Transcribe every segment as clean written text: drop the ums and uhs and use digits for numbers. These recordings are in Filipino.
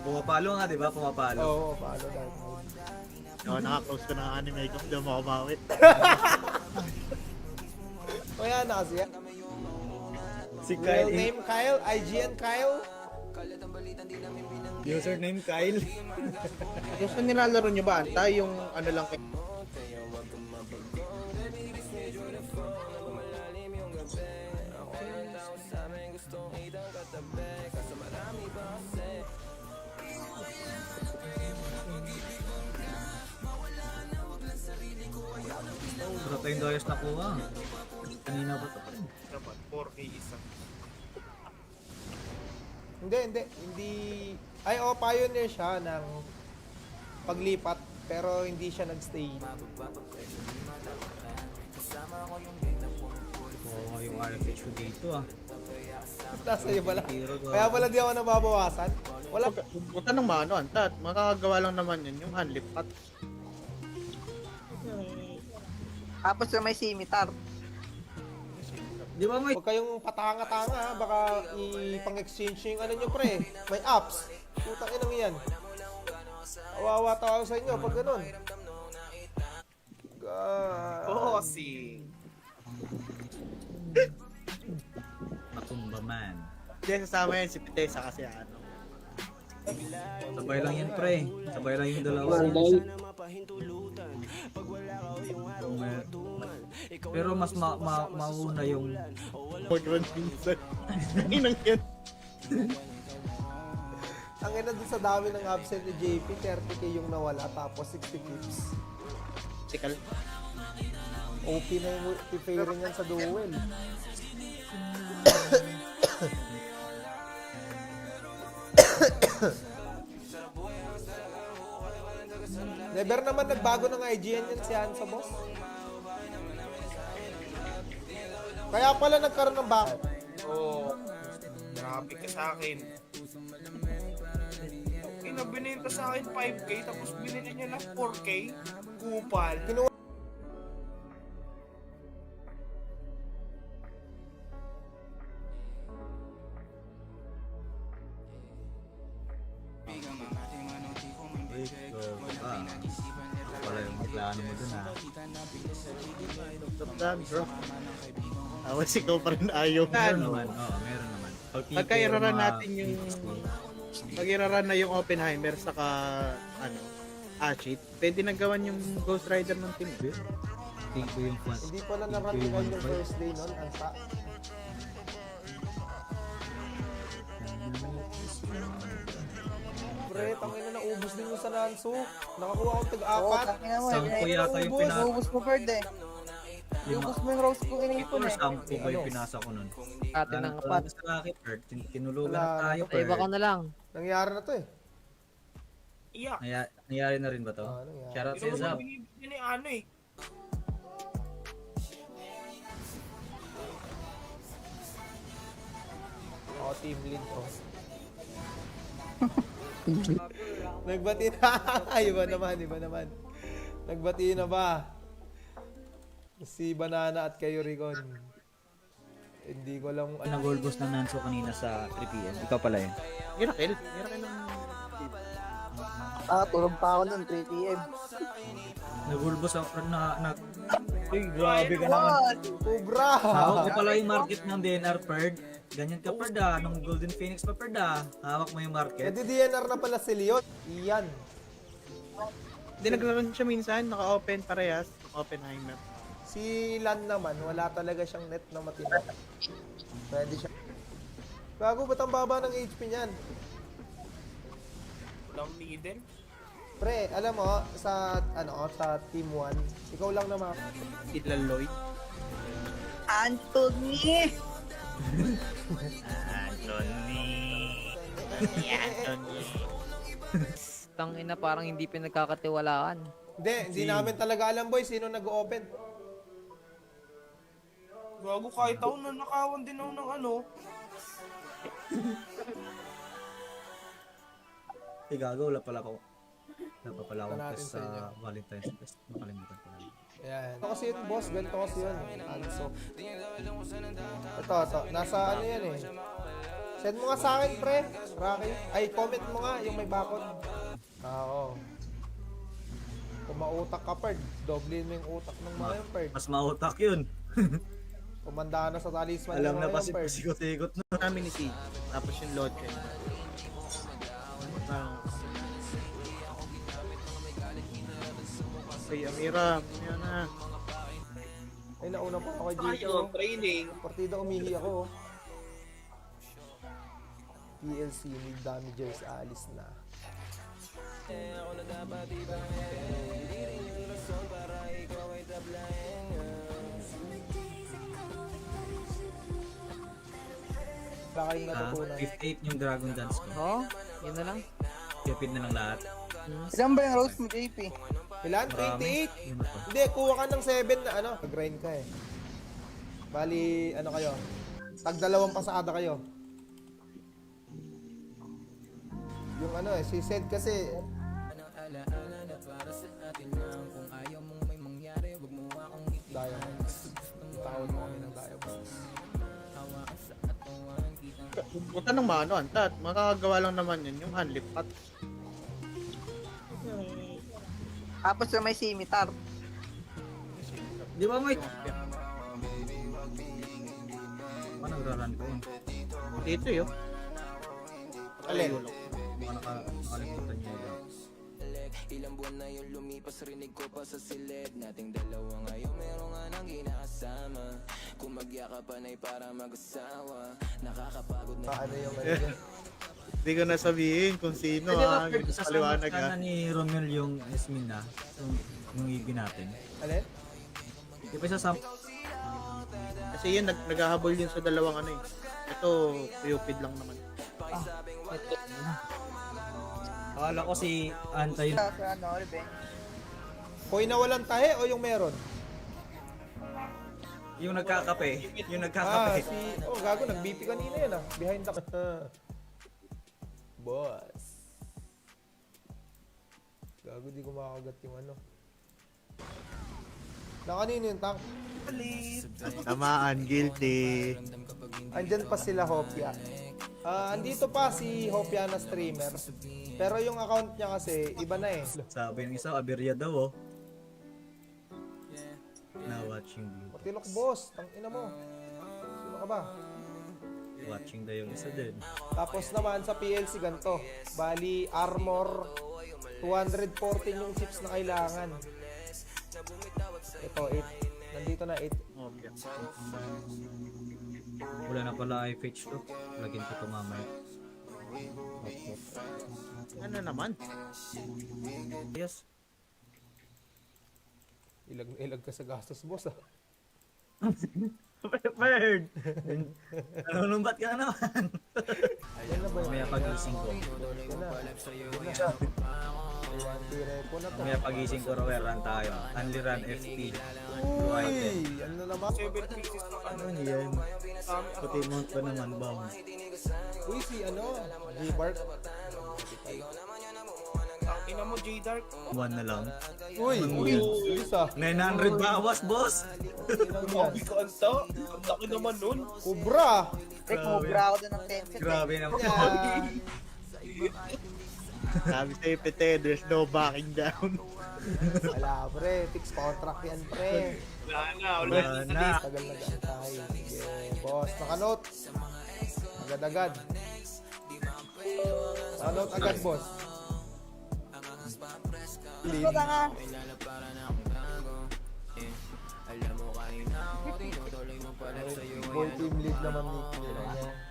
Pumapalo nga, di ba? Pumapalo. Oo, paano Dark Knight. Ako naka-close ko ng anime ko, hindi ako makabawi. O yan na kasi yan. Si Real name Kyle, IGN Kyle. Username Kyle. Yung sa nilalaro nyo ba, Anta? Yung ano lang kayo? Pero tayong doyos nakuha. Kanina ba ito? Dapat 4K isa. Hindi. Ay, pioneer siya ng paglipat, pero hindi siya nagstay. Oo, yung RFH ko dito ah. Nasa iyo pala. Kaya pala di ako nababawasan. Wala. Huwag ka nang maano, Anta. Makakagawa lang naman yun, yung unlipat. Tapos yung may simitar. Di ba may Huwag kayong patanga-tanga ha. Baka ipang-exchange yung ano nyo pre. May apps. Putang inang yan. Awawa tao sa inyo pag ganun. Bossing! matumba man? Hindi, sasama yan si Pitesa kasi ano. Sabay lang yun pre. Sabay lang yung dalawa. Pero mas mauna yung Modron minsan. Inang yan. Ang ina dun sa dami ng absent ni JP, 30k yung nawala tapos 60 clips. Sikal. OP na yung multiplayer niyan sa duel. Never naman nagbago ng IGN yan si Hansa boss. Kaya pala nagkaroon ng bago. Oo. Grabe ka sa akin. Binenta sa akin 5k tapos binili niya ng 4k. Kupal. Kinuha wala yung plano mo dun ah. Stop that, bro. Awas ikaw pa rin ayaw. Meron naman, meron naman. Pagka iraran natin yung... Pag iraran na yung Oppenheimer saka ano, Ashit, pwede nagawan yung Ghost Rider ng Team B. Think ko yung fun. Hindi pala narantikan yung first day nun, Ansa. Pre, tangina na ubus din yung sa Nansu. Nakakuha akong tig-apat. Sampo yata yung pinasa. Ubus mo bird eh. Ubus mo yung rose kong iniipon eh. Sampo ba yung pinasa ko nun? Atin ng apat. Sa akin, Bert. Tinulugan Wala na tayo, Sa iba ka Bert. na lang. Nangyari na to eh. Iyak. Nangyari na rin ba to? Nangyari. Shoutout Ito sa'yo, naman Zab. binibigyan ni ano eh. Ako team lead ko. Nagbati na. Iba naman. Nagbati na ba? Si Banana at kayo Rigon. Hindi ko lang Nag-gold boss ng Nanso kanina sa 3pm. Ikaw pala yun. Miracle. Miracle lang. Tulog pa ako nun, 3 p.m. Nag-gold boss ako na Uy, grabe ka naman. Cobra! Hawak ko pala yung market ng DNR, Perd. Ganyan ka, Perd ah. Nung Golden Phoenix pa, Perd ah. Hawak mo yung market. Edi DNR na pala si Leon. Iyan. Hindi naglaro siya minsan, naka-open parehas. Oppenheimer. Si Lan naman, wala talaga siyang net na matino. Pwede siya. Gago, ba't ang baba ng HP niyan? Walang middle. Pre, alam mo, sa Team 1, ikaw lang naman. Sila Lloyd. Anthony! Tang ina parang hindi pinagkakatiwalaan. Hindi namin talaga alam boy, sino nag-open. Gago kahit ako nanakawan din ako ng ano. Gago, wala pala ako. Wala pa pala akong Natin test sa inyo. sa Valentine's Fest. Nakalimutan ko lang. Ayan. Ito kasi yun, boss. Ganito kasi yun. Also. Ito. Nasa ano yan eh. Send mo nga sa akin, pre. Rocky. Ay, comment mo nga yung may bakod. Oo. Kung mautak ka, Perd, doble mo yung utak ng mga yung Perd. Mas mautak yun. Kumanda na sa talisman Alam yung na mga pa yung si Perd. pasikot-ikot na. namin ni CJ. Tapos yung Lodge. Ay, Amira. Yan na. Ay, nauna pa ako kay Tayo, Jito. training. Partida umihi ako. PLC need damagers, alis na. Wala kayong natutunan. 58 yung Dragon Dance ko. Oh, yun na lang. Kipid na lang lahat. Ilan ba yung rose mo, JP? Ilan? Marami. 28? Yun na to. Hindi, kuha ka ng 7 na ano. Mag-grind ka eh. Bali, ano kayo? Tag-2 pasada kayo. Yung ano eh, si Sed kasi Diamonds. Tawad mo kami ng Diamonds. Punta ng mano, antat. Makakagawa lang naman yun. Yung unlip pat. Tapos yung may scimitar. Di ba may... Paano nagraran ko yun? Dito yun. Alin? Baka nakalimutan niya yun. Ilang buwan na yung lumipas, rinig ko pa sa silid nating dalawa ngayon, meron nga nang ginakasama. Kung magyakapan ay para mag-asawa. Nakakapagod na Paano yung ano yun? Hindi ko nasabihin kung sino Pwede ba ha. pwede Yung sa paliwanag sana ha. ni Romel yung Esmina? Yung ibig natin. Alin? Di ba sa Kasi yun, naghahabol yun sa dalawang ano eh. Ito, Cupid lang naman. Akala ko si Anta yun. Sa ano, revenge. Hoy na walang tahe o yung meron? Yung nagkakape. Yung Ah, nagkakape. gago, nag-BP kanina yun ah. Behind the... Boss. Gago, di ko makakagat yung ano. Na kanina yung tank. Tamaan, guilty. Andyan pa sila Hopia. Andito pa si Hopia na streamer. Pero yung account niya kasi, iba na eh. Sabi ng isa, Aberya daw oh. Na watching blue. Matilok boss, tang ina mo. Sino ka ba? Watching daw yung isa din. Tapos naman sa PLC ganito. Bali, armor 214 yung chips na kailangan. Ito, 8. Nandito na 8. Okay. Wala na pala IFH to. Lagyan ko ito mamaya. Ano naman? Yes. Ilag na ilag ka sa gastos boss ah. Bird! Nanunumbat ka na naman. Yan na ba yun? Mamaya pagising ko. Yan na. Yan na. Repo na to. Mamaya pagising ko, raweran tayo. Only run FP. Uy! Ano na naman? 7 pieces na Ano yan? Puti mount pa naman, bounce. Uy, si ano? G-Bark. Ang ina mo, J-Dark. One na lang. Uy! Uy! Isa. 900 bawas, boss! Sabi ko, anta. Ang laki naman nun. Cobra! Tek, mubra ako doon ng 10 set. Grabe naman. Yan. Sabi sa IPT, there's no backing down. Wala pre, fixed contract yan pre. Wala na, wala Wala na. na. Tagal na tayo. Sige, boss, nakanote. Agad-agad. Nakanote agad, boss. Clean. Ito nga. Boy team lead naman ni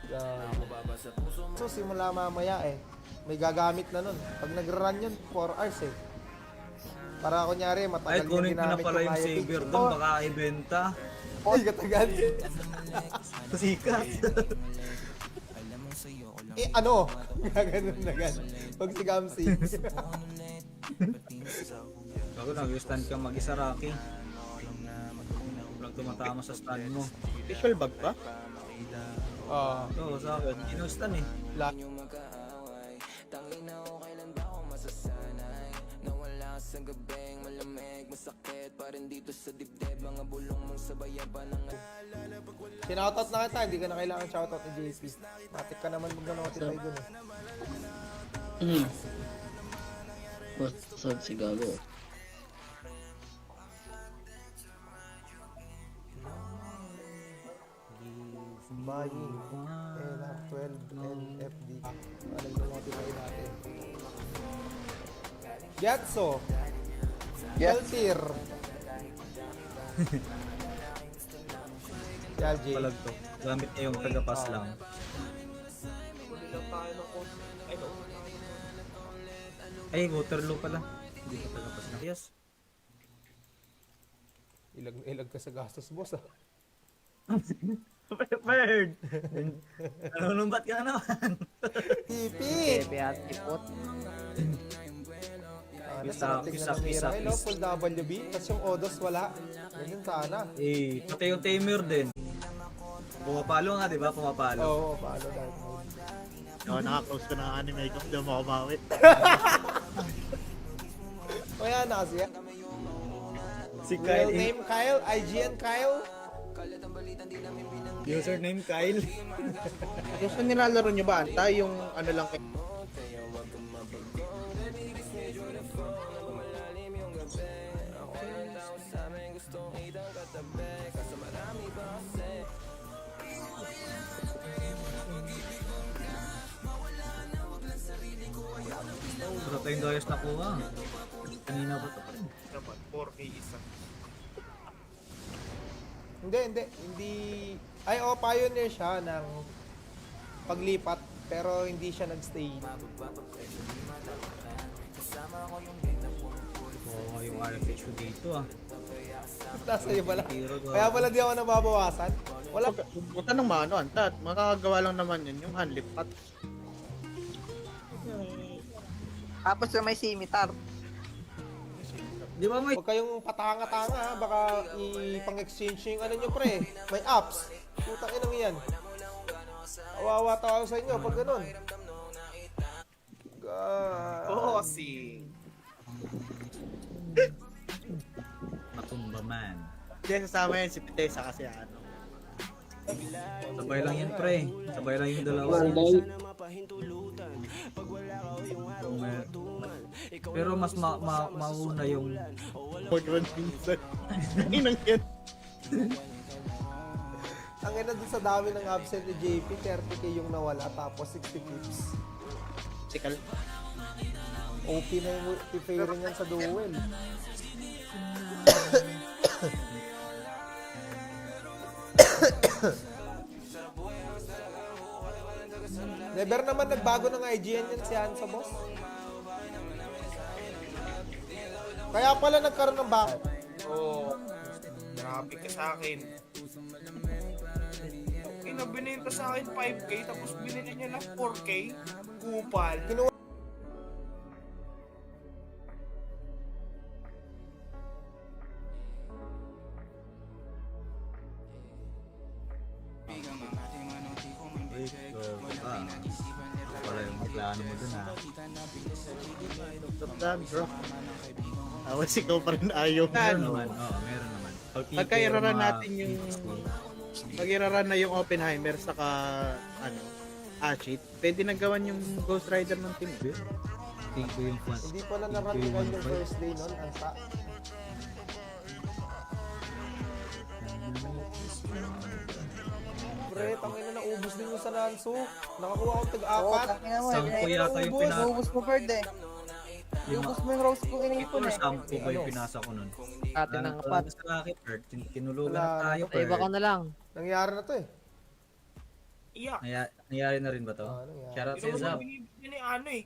Yan. So simula mamaya eh. May gagamit na nun. Pag nag-run yun, 4 hours eh. Para kunyari, Ay, matagal yung kunin ko na ginamit pala yung Maya Page. saver doon. Baka ibenta. Ay, katagal. Sikat. Eh, ano? Gaganon na gan. Pag si Gamsi. Bago nag-stand ka mag-isa, Rocky. Walang tumatama sa stand mo. Visual bag ba? Oo, sa akin. Kinustan eh. Tangina ko kailan ba ako masasanay Nawala sa gabing malamig masakit pa pa rin dito sa dibdib. Mga bulong mong sabayan pa ng Sinoutout na kita, hindi ka na kailangan shoutout ni JP. Matik ka naman mag-notify dun eh. What's up si Gago? Buying LR12 NFD. Ano yung notify natin? Gyatso. Keltir. LJ. Palag to. Gamit niya yung taga-pass lang. Huli lang tayo ng code. Ay, no. Ay, Waterloo pala. Hindi pa taga-pass lang. Yes. Ilag na ilag ka sa gastos, boss ah. Bird! Nanunumbat ka na naman. Tipi! Bebe at ipot. Pisa. Hello, full WB. Tapos yung Odos wala. Ganyan sana. Eh, pati yung Tamer din. Pumapalo nga, di ba? Pumapalo. Oo, paano dahil. Ako naka-close ko ng anime ko, hindi mo ako mawit. Kaya na kasi. Si Real name Kyle, IGN Kyle. Username Kyle. Yung sa nilalaro nyo ba, anta? Yung ano lang kay... Pero tayong doyos nakuha. Kanina pa ito. Dapat 4K isa. Hindi. Ay, pioneer siya ng paglipat, pero hindi siya nagstay. Oo, yung RFH ko dito ah. Nasa iyo pala. Kaya pala di ako nababawasan. Wala. Huwag ka nang maano, anta. Makakagawa lang naman yun, yung unlip pat. Tapos yung may simitar. Di ba may Huwag kayong patanga-tanga ha. Baka ipang-exchange yung ano nyo pre. May apps. Putang inang yan. Kawawa tao sa inyo pag ganun. Bossing. matumba man? Hindi, sasama yan si Pitesa kasi ano. Sabay lang yun pre. Sabay lang yung dalawa. Pero mas mauna yung Pag-run minsan. Inang yan. Ang ina dun sa dami ng absent ni JP, 30k yung nawala tapos 60 clips. Sikal. OP na yung multiplayer niyan sa duel. Never naman nagbago ng IGN yan si Hansa, boss. Kaya pala nagkaroon ng back. Oo. Grabe ka sa akin. Binenta sa akin 5K tapos binili niya ng 4K. Kupal. Wala yung plano mo dun ah. Tandaan bro. Awas ikaw pa rin ayaw mo. Meron naman, meron naman. Pagka iraran natin yung... Pag iraran na yung Oppenheimer saka ano, Ashit, pwede nagawan yung Ghost Rider ng team. Think ko yung fun. Hindi pala na-run yung first day nun, ang sa. Pre, tangin na naubos din yung sa Nansu. Nakakuha akong Oo, tag-apat. tangin mo. Sampo yata yung pinasa. Ubus mo, Bird eh. Ubus mo yung rose kong Ito iniipon na eh. sampo ba yung pinasa ko nun? Atin ng apat. Sa akin, Bert. Tinulugan Wala na tayo, Sa iba ka Bert. na lang. Nangyari na to eh. Iyak. Nangyari na rin ba to? Nangyari. Shoutout Hindi sa naman Zap. binibigyan ni ano eh.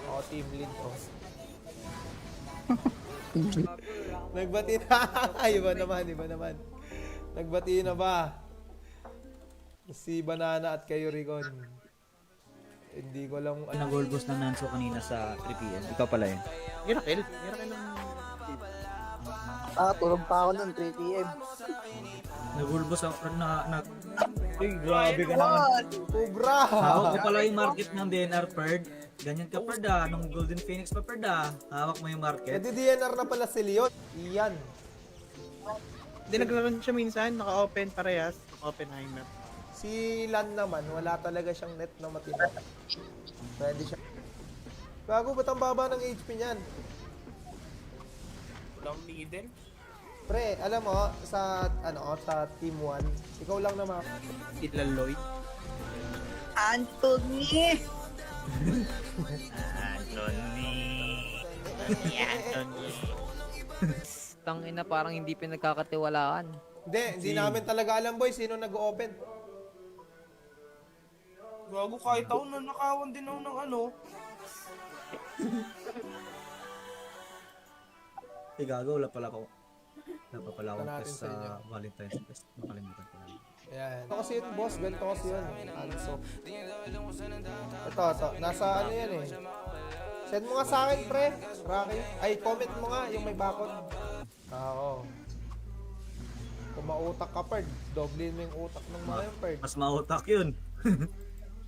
Oo, team lead to. Nagbati na. Iba naman. Nagbati na ba? Si Banana at kayo, Ricon. Hindi ko lang... Ang gold boss ng Nanso kanina sa 3pm. Ikaw pala yun. Miracle. Miracle ng... Tulog pa ako nun, 3 PM. Nagulbos ako na Uy, grabe ka naman. Cobra! Hawak mo pala yung market ng DNR Perd. Ganyan ka Perd nung Golden Phoenix pa Perd hawak mo yung market. Nadi-DNR na pala si Leon. Iyan. Hindi naglaro siya minsan, naka-open parehas, Oppenheimer. Si Lan naman, wala talaga siyang net na matino. Pwede siya. Gago, ba't ang baba ng HP niyan? Walang middle. Pre, alam mo, sa Team 1, ikaw lang naman. Sila Lloyd. Anthony! Tangina parang hindi pinagkakatiwalaan. Hindi namin talaga alam boy, sino nag-open. Gago, kahit ako nanakawan din ako ng ano. Gago, wala pala ako. Wala pa pala akong Natin test sa inyo. sa Valentine's Fest. Nakalimutan ko na. Ayan. Ito kasi yun, boss. Ganito kasi yun. Anso. Ito. Nasa ano yan eh. Send mo nga sa akin, pre. Rocky. Ay, comment mo nga yung may bakod. Oo. Kung mautak ka, Perd, doblin mo yung utak ng mga yung Perd. Mas mautak yun.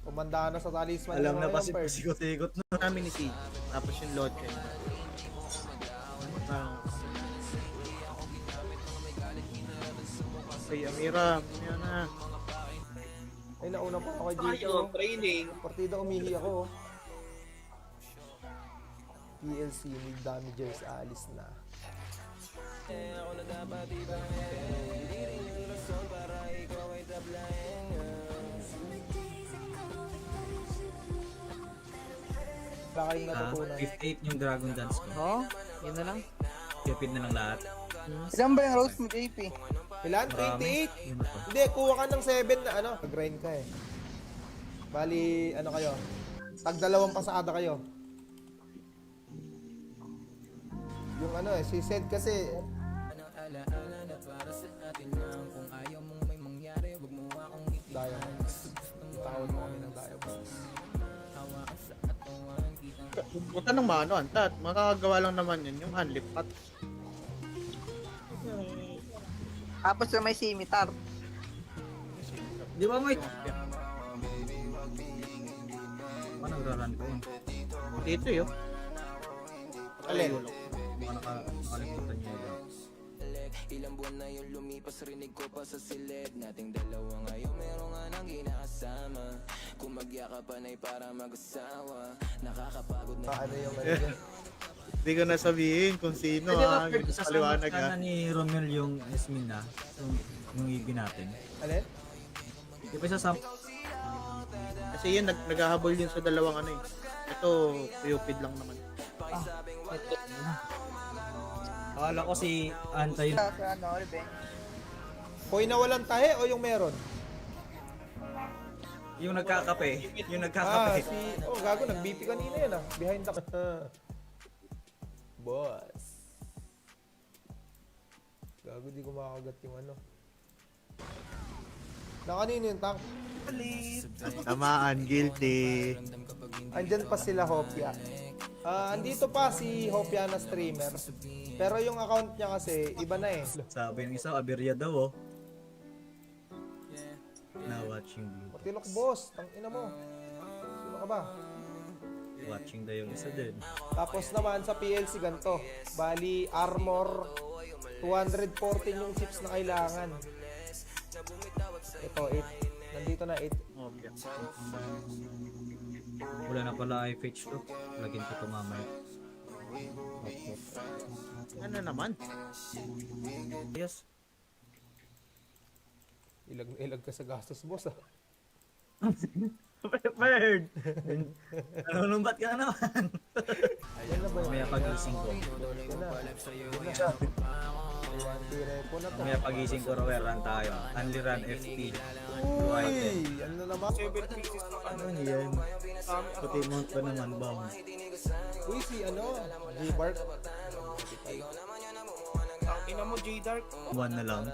Tumanda na sa talisman Alam ng na mga pa yung Perd. sikot-sikot na. Namin ni Sid, tapos yung Lodge. Ay, Amira, yan na. Ay, nauna pa ako kay Tayo, Jito. training. Partida umihi ako. PLC, need damagers, alis na. Baka yung natutunan. 58 yung Dragon Dance ko. Oh, yun na lang. Kipid na lang lahat. Ilan ba yung rose mo, JP? Ilan? Marami. 28? Yun na to. Hindi, kuha ka ng 7 na ano. Grind ka eh. Bali, ano kayo? Tag dalawang pasada kayo. Yung ano eh, si Sed kasi Diamonds. Tawag mo kami ng Diamonds. Punta ng mano, antat. Makakagawa lang naman yun, yung unlip pot. Tapos yung may scimitar. Di ba may... Paano nagraran ko yun? Dito yun. Alin? Nakalimutan niyo yun. Ilang buwan na yung lumipas, rinig ko pa sa silid nating dalawa ngayon, meron nga nang ginakasama. Kung magyakapan ay para mag-asawa. Nakakapagod na Ano yung ano yun? Hindi ko nasabihin kung sino Di ba ha. Perd, Yung paliwanag sasama ha. ka na ni Romel yung Esmina, yung ibig natin. Alin? Di ba sasama? Kasi yun, naghahabol yun sa dalawang ano eh. Ito, Cupid lang naman. Akala ko si Antay. Sa ano, revenge. Hoy na walang tahe o yung meron? Yung nagkakape. Yung Ah, nagkakape. gago, nag-BP kanina yun ah. Behind the... Boss. Gago, di ko makakagat yung ano. Na kanino yung tank? Tamaan, guilty. Andyan pa sila Hopia. Andito pa si Hopia na streamer. Pero yung account niya kasi, iba na eh. Sabi ng isa, Aberya daw oh. Na watching blue. Patilok boss, tang ina mo. Sino ka ba? Watching daw yung isa din. Tapos naman sa PLC ganito. Bali, armor 214 yung chips na kailangan. Ito, 8. Nandito na 8. Okay. Wala na pala IFH to. Lagyan ko to mamaya. Ano naman? Yes. Ilag ka sa gastos boss ah. Bird! Nanunumbat ka na naman. Ayan na ba yun? Mamaya pagising ko. Yan na. Repo na to. Mamaya pagising ko, run tayo. Only run FP. Uy! Ano na naman? 7 pieces na ano. Ano yan? Puti mount pa naman, bang. Uy, si ano? G-Bark. Ang ina mo, J-Dark. One na lang.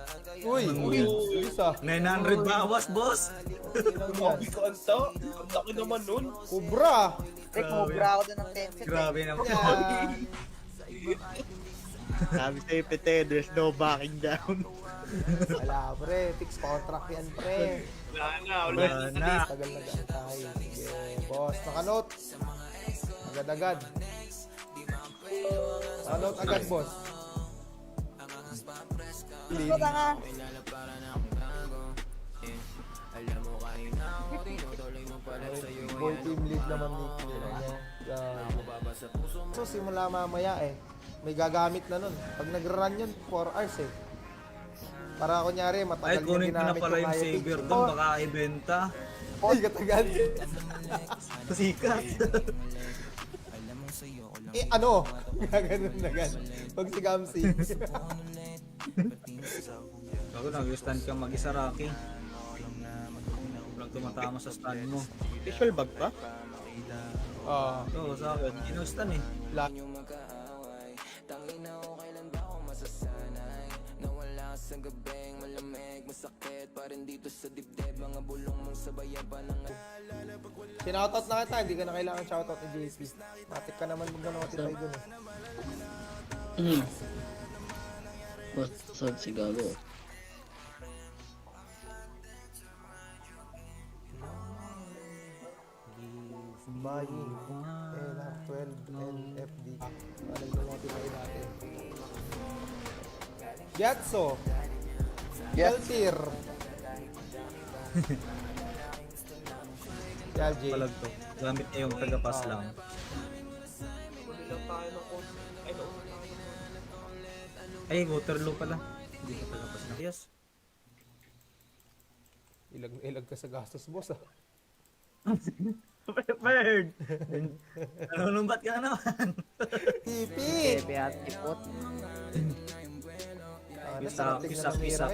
Uy! Uy! Isa. 900 bawas, boss! Grabe ka ang ta. Ang laki naman nun. Cobra! Rick, mubra ako doon ng 10 set. Grabe naman. Yan. Sabi sa IPT, there's no backing down. Wala, pre. Fix contract yan, pre. Wala na. Tagal nag-antay. Sige, boss. Nakanote. Agad-agad. Nakanote agad, boss. Clean. Ito nga. Boy team lead naman ni So, simula mamaya eh. May gagamit na nun. Pag nag-run yun, 4 hours eh. Para kunyari, Ay, matagal kunin ko na ginamit pala yung Maya saver Page. doon, baka ibenta. Ay, katagal. Sikat. Eh, ano? Gaganon na gan. Pag si Gamsi. Bago nag-stand ka mag-isa, Rocky. Walang tumatama sa stand mo. Visual bag ba? Ah, Oo, sa akin. Stand eh. Inyong magkaaway. Tangina ko kailan ba ako masasanay? Nawala ka sa gabing malamig, masakit pa rin dito sa dibdib. Mga bulong mong sabayan pa ng sinoutout na kita. Hindi ka na kailangan shoutout ni JP. Matik ka naman mag-notify dun eh. Basta si Gago. Buying LR12 NFD. Ano yung notify natin? Gyatso. Geltir. Yal J. Palag to. Gamit niya yung taga-pass lang. Ay, Waterloo pala. Hindi ka taga-pass lang. Yes. Ilag ka sa gastos, boss ah. Prepared! Nanunumbat ka na naman. Tipi! Bebe at ipot. Pisak.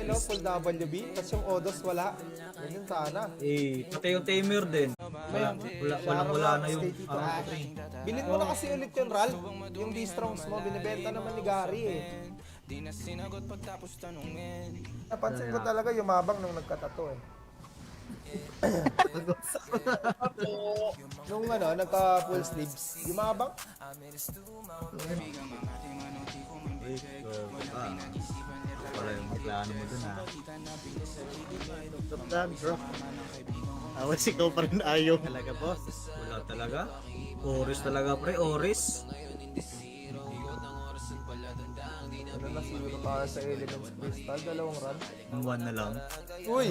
Hello, full WB. Tapos yung Odos wala. Ganyan sana. Eh, pati yung tamer din. Wala na yung ano ko eh. Bilhin mo na kasi ulit yung Ralph. Yung D-Strongs mo, binibenta naman ni Gary eh. Napansin ko talaga yumabang nung nagkatato eh. Nung ano, nagka full sleeves, yumabang. Wala yung plano mo dun ha. Dog, bro. Awas ikaw pa rin ayaw. Talaga, boss. Wala talaga. Oris talaga pre, Oris. Ano na siguro para sa Elements Crystal, 2 run. Ang 1 na lang. Uy!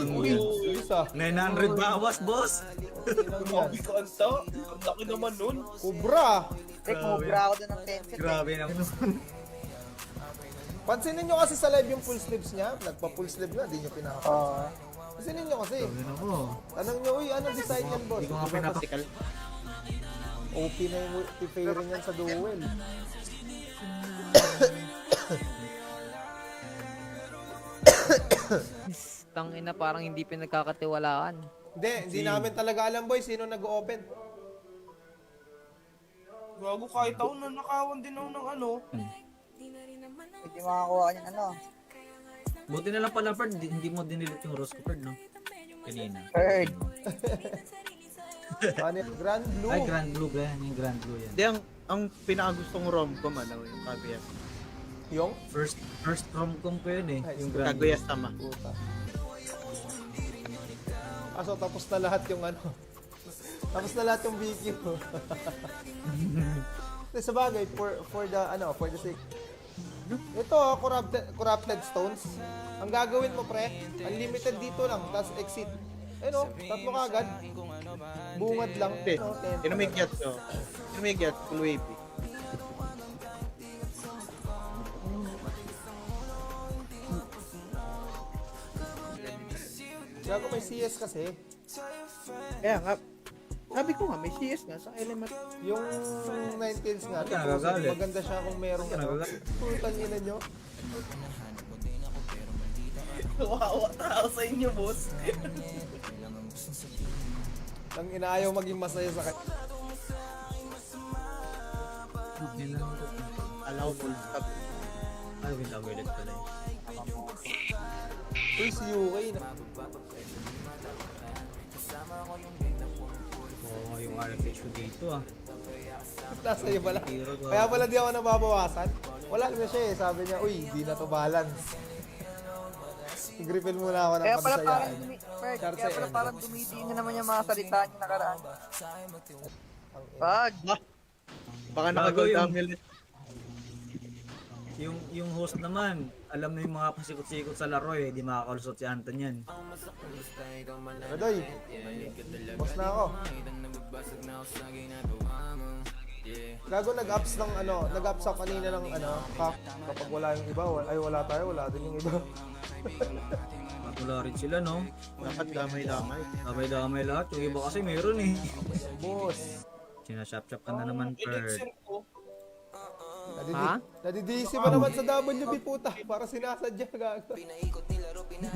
Isa. 900 bawas, boss! Yan. Ang laki naman nun. Cobra! Pre, kumubra ako doon ng 10 set. Grabe naman. Pansinin nyo kasi sa live yung full sleeves niya. Nagpa-full sleeve na, di nyo pinaka. Pansinin nyo kasi. Ano ko? Tanong nyo, uy, anong design yan, boss? Hindi ko nga pinapakal. OP na yung multi-fairing yan sa duel. Tangina parang hindi pinagkakatiwalaan. Hindi namin talaga alam, boy, sino nag-open. Gago kahit ako nanakawan din ako ng ano. Hindi makakuha ka niyan, ano. Buti na lang pala, Ferd, hindi mo dinilit yung rose ko, Ferd, no? Kanina. Third. Ano yung Grand Blue? Ay, Grand Blue, ganyan. Yung Grand Blue yan. Hindi, ang pinakagustong rom-com, ano, yung Kaguya. Yung? First rom-com ko yun eh. Yung Grand Kaguya Blue. sama. Puta. So tapos na lahat yung ano. Tapos na lahat yung BQ. Sa bagay, for the sake. Ito, corrupted stones. Ang gagawin mo, pre, unlimited dito lang, tapos exit. Tatlo ka agad. Bungad lang. Hindi, inumigyan to. Inumigyan, full wavy. Gago may CS kasi. Kaya nga, sabi ko nga, may CS nga sa element. Yung Ninetales nga, Ba't ka nagagalit? maganda siya kung merong Ba't ka nagagalit? Putang ina nyo. Kawawa tao sa inyo, boss. Ang inaayaw maging masaya sa kanya. Allow full stop. Ay, win-away pala eh. Uy, si UK na. Oo, yung RFH ko dito ah. Nasa iyo pala. Kaya pala di ako nababawasan. Wala na siya eh. Sabi niya, uy, di na to balance. Griffin muna ako ng Kaya pala parang kabisayaan. Ferd, Charles kaya pala N. parang tumitiin na naman yung mga salita niyo nakaraan. Ang ina. Pag, Baka Bago naka-gold yung- amulet. Yung host naman, alam na yung mga pasikot-sikot sa laro eh, di makakalusot si Anton yan. Adoy, boss na ako. Gago nag-ups ng nag-ups ako kanina ng kapag wala yung iba, wala tayo, wala din yung iba. Wala rin sila no. Dapat damay-damay. Damay-damay lahat, yung iba kasi meron eh. Boss, Sinashop-shop ka na naman per. Elixir ko. Ha? nadidisi pa naman sa WB puta, para sinasadya gago.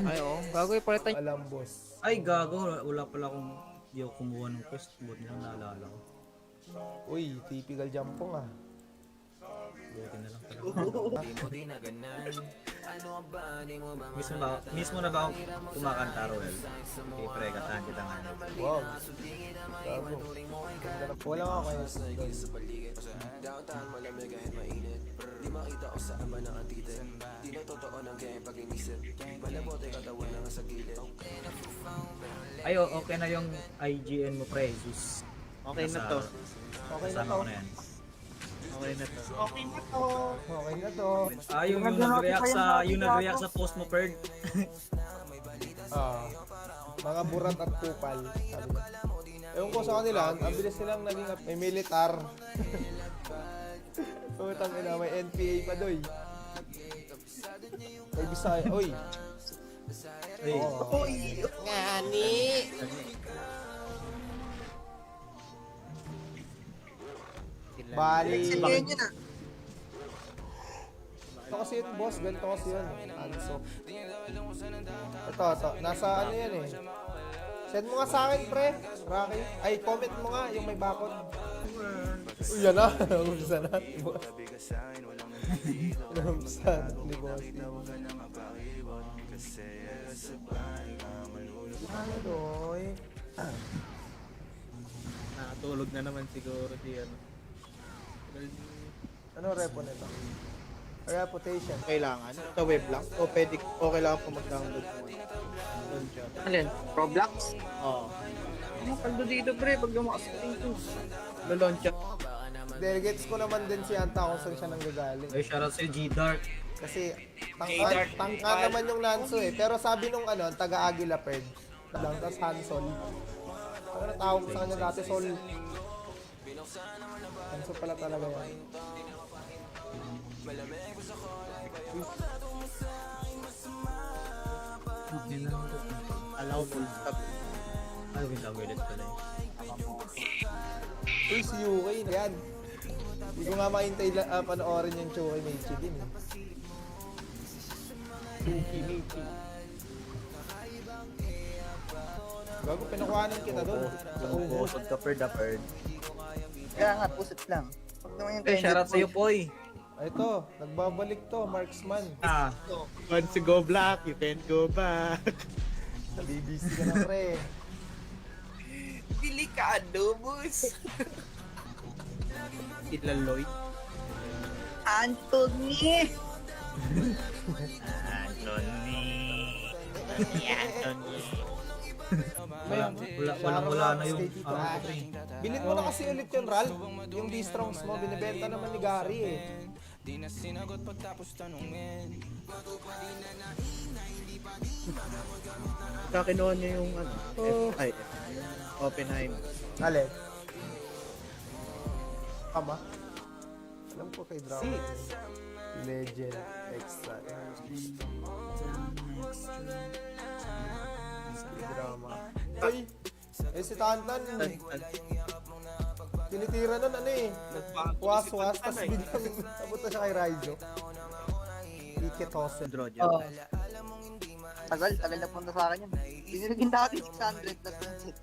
Ay, oo. Bago ipalitan. Alam boss. Ay gago, wala pala akong di ako kumuha ng quest, buti lang naalala ko. Uy, typical jampong ah. Buti na lang pala. Mismo na ba akong kumakanta, Roel? Okay, pre, kantahan kita nga. Wow. Gago. Wala nga kayo. Ay, okay na yung IGN mo, pre. Sus. Okay na to. Okay na Kasama to. ko na yan. Okay na to. Okay na to. Okay na to. Ah, yung nag-react sa post mo, Perd. Ah, mga burat at kupal. Sabi niya. Ewan ko sa kanila, ang bilis nilang naging may militar. Putang ina, may NPA pa doy. May Bisaya, oy. Hey, Bali. sabihin nyo na. Ito kasi yun, boss. Ganito kasi yun. Anso. Ito. Nasa ano yan eh. Send mo nga sa akin, pre. Rocky. Ay, comment mo nga yung may bakod. Uy, yan na. Umpisa na. Boss. Umpisa ni boss. Ano doy? Nakatulog na naman siguro si ano. Ano repo nito? Reputation. Kailangan sa web lang o pwede okay lang po mag-download mo. Launcher. Alin? Roblox? Oo. Ano kaldo dito pre, pag lumakas ka dito. Launcher. Delegates ko naman din si Anta kung saan siya nanggagaling. ay, shoutout sa G-Dark. Kasi J-Dark. tangka naman yung Nanso eh. Pero sabi nung taga Aguila Perd, lang tas Hansol. Ano na tawag ko sa kanya dati, Sol. Hanso pala talaga yan. Allow full stop. Ay, wait lang, ulit pala eh. Uy, si UK na yan. Hindi ko nga makintay panoorin yung Chuky Meiji din eh. Chuky Meiji. Gago, pinakuhanan kita doon. Pusod ka, Perd, Perd. Kaya nga, pusit lang. Huwag naman yung Eh, shoutout sa'yo, Poy. Ito, nagbabalik to, Marksman. Ah, Once you go black, you can't go back. BBC ka na pre. Delikado, boss. Sila Lloyd. Anthony! wala na yung Bilhin mo na kasi ulit yung Ral. Yung D-Strongs mo, binibenta naman ni Gary eh. Kakinuha niya yung ano, Oppenheimer. Alin? Ama? Alam ko kay Drama. Legend. Extra. Drama. Ay! Eh si Tantan. Tinitira nun ano eh. Was-was. Tapos biglang napunta siya kay Raizo. Ikit Hose. Draw dyan. Oo. Tagal na punta sa akin yan. Binilagin natin 600 na sunset.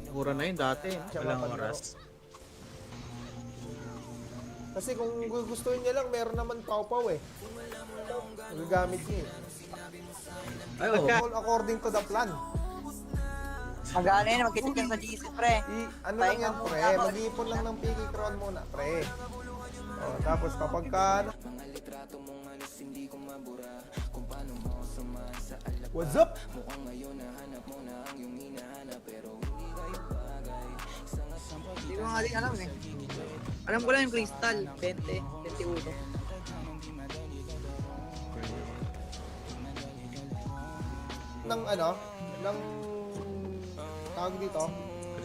Mura na yun dati. walang oras. Kasi kung gustuin niya lang, meron naman pau-pau eh. Magagamit niya eh. Ay, oh. All according to the plan. Magana yan, magkita dyan sa GC, pre. Ano lang yan, pre? Mag-iipon lang ng PK Crown muna, pre. O, tapos kapag ka... What's up? Mukhang ngayon nahanap mo na ang iyong hinahanap, pero hindi kayo bagay. Hindi ko nga din alam eh. Alam ko lang yung Crystal, 20, 21. Ng ano? Ng tawag dito?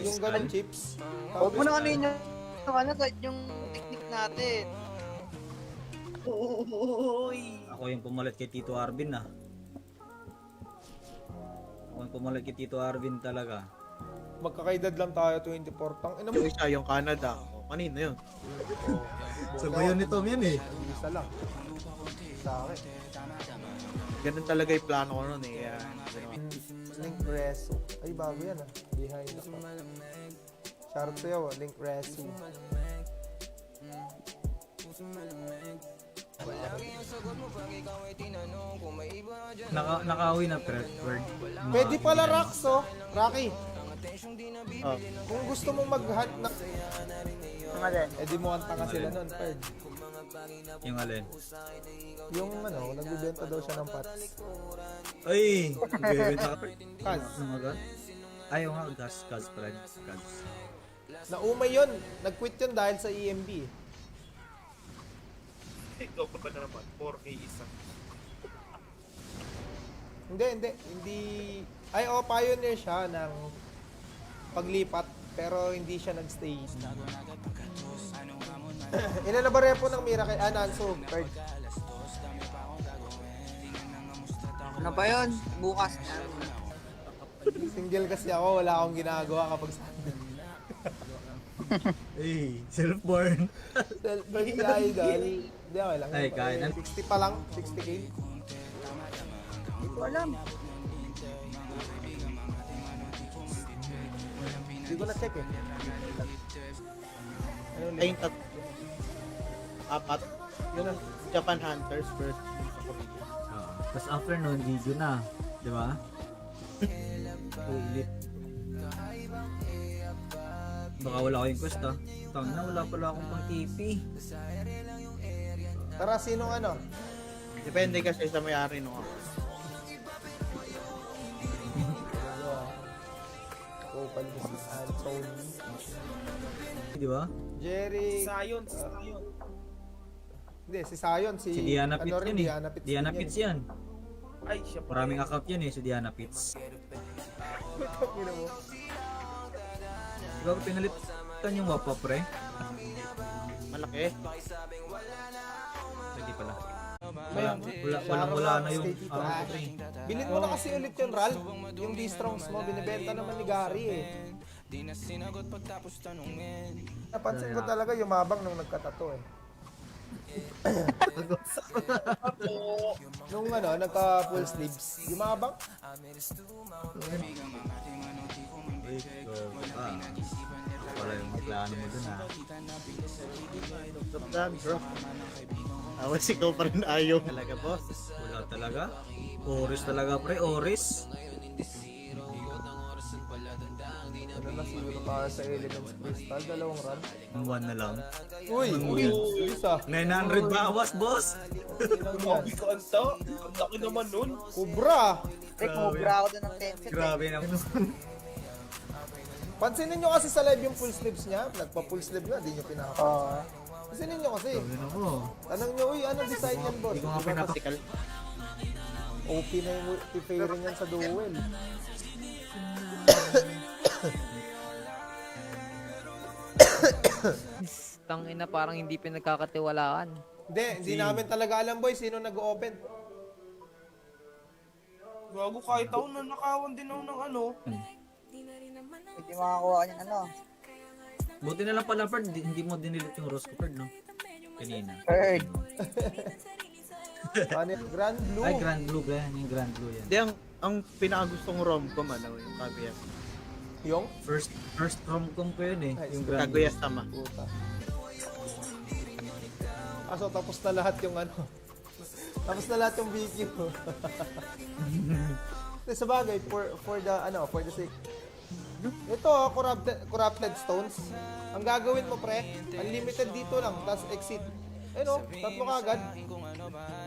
Yung ganun chips. Huwag mo na ano yun yung ano, kahit yung technique natin. Ako yung pumalit kay Tito Arvin ah. Ako yung pumalit kay Tito Arvin talaga. Magkakaedad lang tayo 24. Tang ina mo. Yung isa, yung Canada. O, kanino yun? Sabayan ni Tom yan eh. Isa lang. Sa akin. Ganun talaga yung plano ko nun eh. Link Reso. Ay, bago yan ah. Behind ako. Shoutout sa'yo ah. Link Reso. Nakauwi na preferred. Pwede pala Rax oh. Rocky. Oh. Kung gusto mong mag-hunt na... Mga din. Eh di mo kanta ka sila nun, Ferd. Yung alin? Yung ano, nagbibenta daw siya ng pots. Ay! Bebenta ka. Kaz. Ano nga? Ayaw nga, Kaz friend. Kaz. Naumay yun. Nag-quit yun dahil sa EMB. Ikaw pa na naman, 4K isa. Hindi. Ay, pioneer siya ng paglipat. Pero hindi siya nagstay. Ilan na ba repo ng Miracle? Nanso, Ferd. Ano ba yun? Bukas na. Single kasi ako, wala akong ginagawa kapag Sunday. Ay, self-born. Self-burn si Idol. Hindi, okay lang. Ay, kaya na. 60 pa lang, 60k. Hindi ko alam. Hindi ko na-check eh. Ano Ay, ulit? yung apat. Yun ang Japan Hunters first. Tapos after nun, video na. Di ba? Ulit. Baka wala ko yung quest ah. Tangina, wala pala akong pang TP. Tara, sinong ano? Depende kasi sa may-ari nung ako. Opal mo si Anthony. Di ba? Jerry. Sayon. Hindi, si Sayon. Si Diana Pitts rin, yun eh. Diana Pitts Diana din Pitts yan. Ay, siya pa. Maraming account yun eh, si Diana Pitts. Ina mo. Ikaw pinalitan yung wapa pre? Malaki. Hindi pala. Wala Wala na yung account ko pre. Bilhin mo na kasi ulit yung Ralph. Yung D-Strongs mo, binibenta naman ni Gary eh. Napansin ko talaga yumabang nung nagkatato eh. Nung ano, nagka full sleeves, yumabang. Wala yung plano mo dun ah. Stop that, bro. Awas ikaw pa rin ayaw. Talaga, boss. Wala talaga. Oris talaga pre, Oris. Ano na siguro tayo sa Elements Crystal, 2 run. Ang one na lang. Uy, isa. 900 bawas boss! Grabe ka anta. Ang laki naman nun. Kubra! Tek, mubra ako doon ng 10 set. Grabe na. Pansinin nyo kasi sa live yung full sleeves niya. Nagpa-full sleeve na, di nyo pinaka. Pansinin nyo kasi. Ano mo? Tanong nyo, uy, anong design yan, boss? Hindi ko nga pinapa... Physical. OP na yung multi-fairing yan sa duel. Tangina parang hindi pinagkakatiwalaan. Hindi namin talaga alam, boy, sino nag-open. Gago kahit ako nanakawan din ako ng ano. Hindi makakuha ka niyan ano. Buti na lang pala Ferd, hindi mo dinilit yung rose ko Ferd no? Kanina. Third. Ano yung Grand Blue? Ay, Grand Blue ba yan? Yung Grand Blue yan. Hindi, ang pinakagustong rom-com, ano, yung Kaguya. Yung? First rom-com ko yun eh. Yung Grand Kaguya Blue. sama. Puta. So tapos na lahat yung ano. Tapos na lahat yung video. Sa bagay, for the sake. Ito, corrupted stones. Ang gagawin mo, pre, unlimited dito lang, tapos exit. Tatlo ka agad.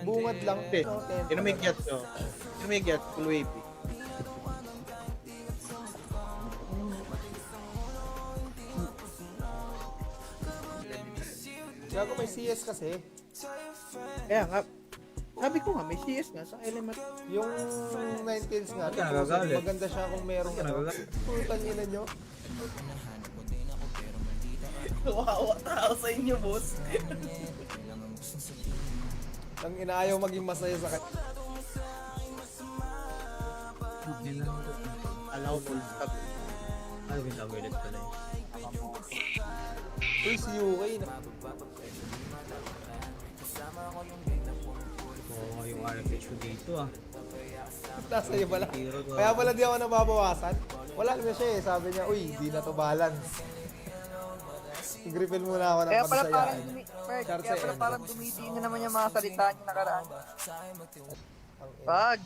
Bungad lang. Hindi. Inumigyat ko. Inumigyat, full wavy. Gago may CS kasi. Kaya nga, sabi ko nga, may CS nga sa element. Yung 9 kills nga. Huwag ka nagagalit. Maganda siya kung merong Huwag ka nagagalit. Putang ina nyo. Kawawa tao sa inyo, boss. Ang inaayaw maging masaya sa Allow full stop. Ay, wala ulit pala eh. Uy, si UK na. Oo, yung RFH ko dito ah. Nasa iyo pala. Tiro ko. Kaya pala di ako nababawasan. Wala na siya eh. Sabi niya, uy, di na to balance. I-griffin muna ako ng Kaya pala parang, pagsayaan. Merch, kaya pala parang dumitiin na naman yung mga salita niya nakaraan. Pag,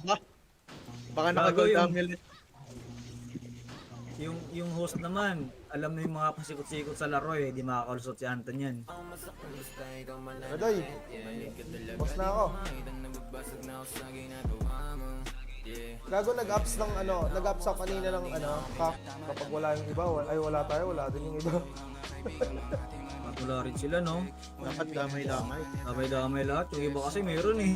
Baka Bago naka-gold yung- amulet. Yung host naman, alam na yung mga pasikot-sikot sa laro eh, di makakalusot si Anton yan. Adoy, boss na ako. Gago nag-ups ng nag-ups ako kanina ng kapag wala yung iba, wala tayo, wala din yung iba. Wala rin sila no? Dapat damay-damay. Damay-damay lahat, yung iba kasi meron eh.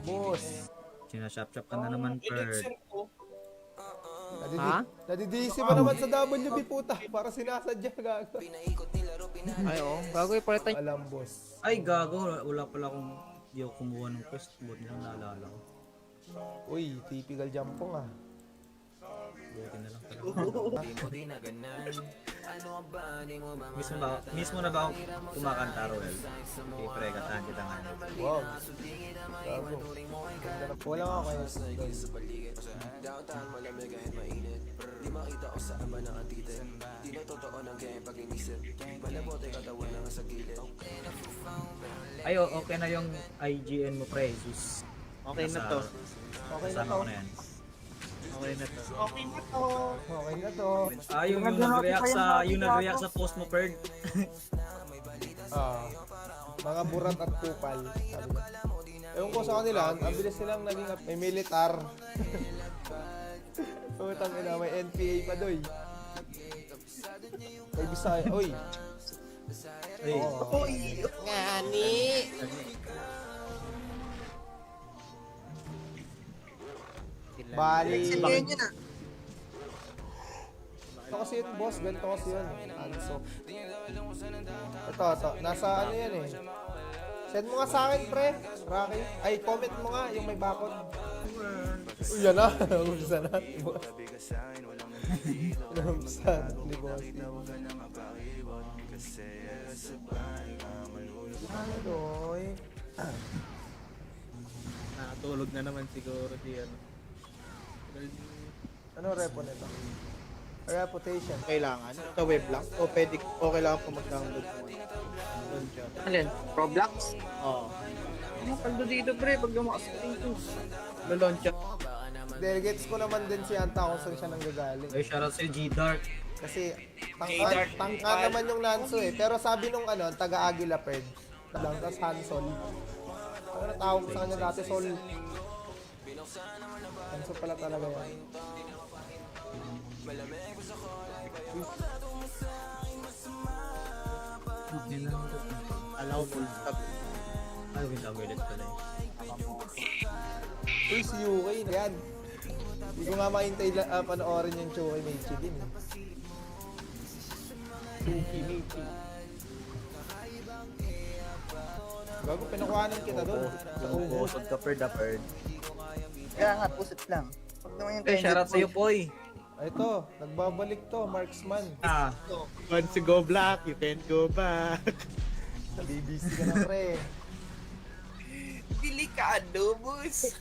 Boss, Sinashop-shop ka na naman, Perd. Ha? nadidisi pa naman sa WB puta, para sinasadya gago. Ay, oo. Bago ipalitan Alam boss. Ay, gago, wala pala akong di ako kumuha ng quest, buti lang naalala ko. Uy, typical jampong ah. Buti na lang pala. Mismo na ba ako kumakanta, Roel? Okay, pre, kantahan kita nga. Wow. Gago. Wala nga ako kayo. Ay, okay na yung IGN mo, pre. Sus. Okay na to. Okay na Kasama to. ko na yan. Okay na to. Okay na to. Okay na to. Ah, yung nag-react sa post mo, Perd. Ah, mga burat at kupal. Sabi niya. Ewan ko sa kanila, ang bilis nilang naging may militar. Putang ina, may NPA pa doy. May Bisaya. Uy. Ay, Oh. Bali. yun yun ah. Ito kasi yun, boss. Ganito kasi yun. Anso. Ito. Nasa ano yan eh. Send mo nga sa akin, pre. Rocky. Ay, comment mo nga yung may bakod. Uy, yan na. Umpisa na. Boss. Umpisa na. Ni boss. Ano doy? Nakatulog na naman siguro si ano. Ano repo nito? Reputation. Kailangan? Sa web lang? O pwede, o kailangan pa mag-download mo? Doon siya. Alin? Roblox? Oo. Ano kaldo dito pre, pag lumakas ka dito. Lalaunch siya. Delegates ko naman din si Anta kung saan siya nanggagaling. ay, shoutout sa G-Dark. Kasi K-Dark. tangka naman yung Nanso eh. Pero sabi nung taga-Agila Perd, lang tas Hansol. Ano na tawag ko sa kanya dati, Sol. Hanso pala talaga yan. Allow full stop. Ay, wala ulit pala eh. Uy, si UK yan. Hindi ko nga makintay panoorin yung Chuky Meichi din eh. Chuky Meichi. Gago, pinakuhanan kita doon. Sa uho. Pusod ka, Perd, Perd. Kaya nga, pusit lang. Pag naman yung Ay, shoutout sa'yo, Poy. Ito, nagbabalik to, Marksman. Ah, Once you go black, you can't go back. BBC ka na pre. Delikado, boss.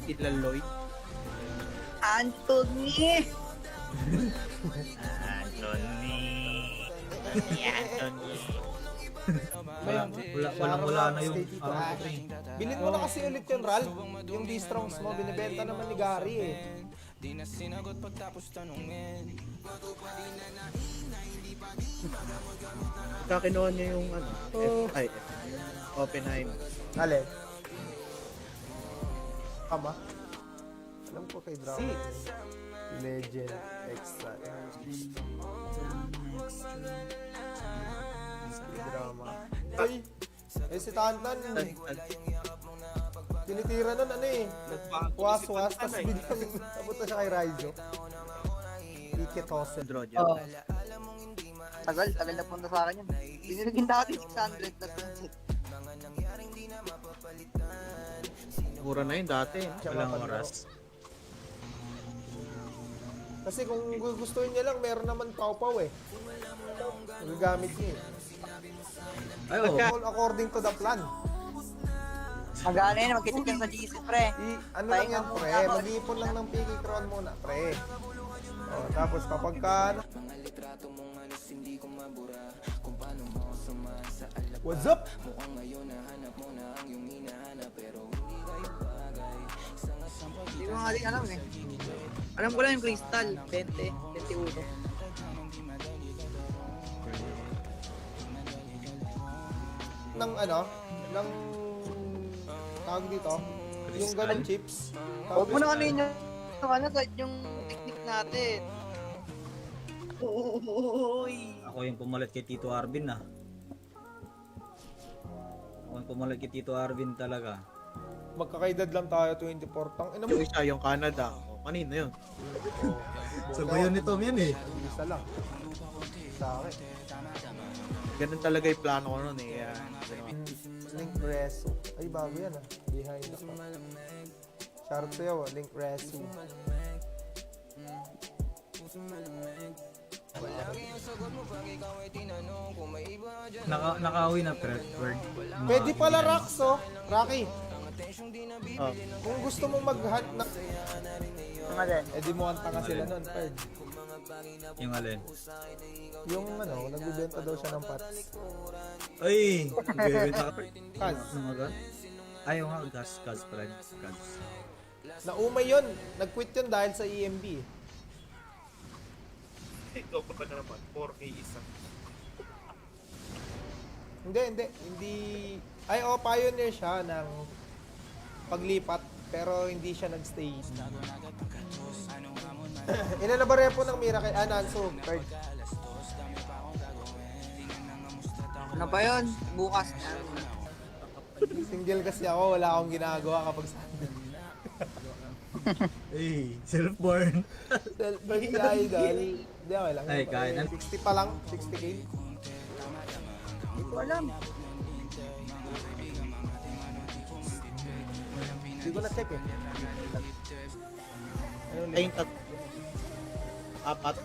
Sila Lloyd. Anthony! wala na yung Bilhin mo na kasi ulit yung Ralph. Yung D-Strongs mo, binibenta naman ni Gary eh. Kakinuha niya yung ano, Oppenheimer. Alin? Kama? Alam ko kay Drama. Legend Extra. Drama. Ay, si Tantan, tinitira nun ano eh. Was-was, tapos biglang napunta siya kay Raizo. Ticket hustle. Draw dyan. Oo. Tagal na punta sa akin yun. Binilagin dati 600 na sunset. Mura na yun dati. Siya Walang mapaglaro. oras. Kasi kung gustuin niya lang, meron naman pau-pau eh. Magagamit niya eh. Ay, oo. All according to the plan. Magana yun, magkita ka sa GC, pre. Ano lang yan, pre? Mag-iipon lang ng PK Crown muna, pre. O, tapos kapag ka, ano, Mga litrato mong alis hindi ko mabura. Kung paano mo ako sumasa alap. what's up? Mukhang ngayon nahanap mo na ang iyong hinahanap. Pero hindi kayo bagay. Isang Hindi ko nga din alam eh. Alam ko lang yung Crystal, 20, 21. Ng ano, ng tawag dito, yung ganun chips. Huwag mo na ano yun yung ano, yung technique natin. Uy. Ako yung pumalit kay Tito Arvin ah. Ako yung pumalit kay Tito Arvin talaga. Magkakaedad lang tayo, 24. Tang ina mo. Yung isa, yung Canada. O, kanino yun? Sabayan ni Tom yan eh. Isa lang. Sa akin. Ganun talaga yung plano ko nun eh. Link Reso. Ay, bago yan ah. Behind ako. Shoutout sa'yo ah, Link Reso. Nakauwi na Fred. Pwede pala Raxo. Rocky, Oh. kung gusto mong mag-hunt na... Ano din? Eh di mo kanta ka sila nun, Ferd. Yung alin. Yung ano, nagbibenta daw siya ng pots. Ay! Bebenta ka. Kaz, Ano nga? Ayaw nga, Kaz, Fred. Kaz. naumay yun. Nag-quit yun dahil sa EMB. Ito pa na naman, 4K isa. Hindi. Ay, pioneer siya ng paglipat, pero hindi siya nagstay. Ilan na ba repo ng Mira kay Nanso, Ferd? Ano ba yun? Bukas na. Single kasi ako, wala akong ginagawa kapag Sunday. Ay, self-born. Self-birth si Idol. Hindi, okay lang. Ay, kaya na. 60 pa lang, 60k. Hindi ko alam. Hindi ko na-check eh. Ayun, Ay, yung apat.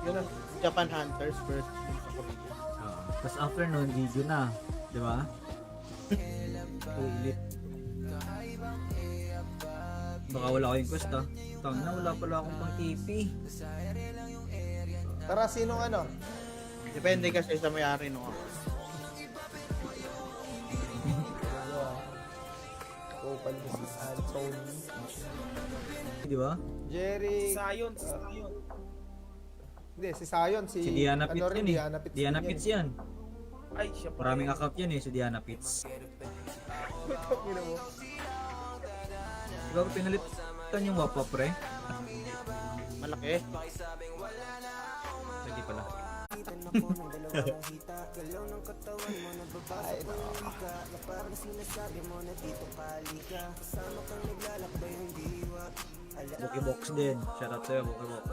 Yung Japan Hunters first. Tapos after nun, video na. Di ba? Ulit. Baka wala kayong quest ah. Tangina, wala pala akong pang TP. Tara, sinong ano? Depende kasi sa may-ari no. Open ko si Anthony. Di ba? Jerry. Sayon. Hindi, si Sayon. Si Diana Pitts rin, yun eh. Diana Pitts. Diana din Pitts yan. Ay, siya pa. Maraming account yan eh, si Diana Pitts. Ina mo. Ikaw pinalitan yung wapa pre? Malaki. Pwede pala. Ay, no. Box din. Shout out sa'yo, Box.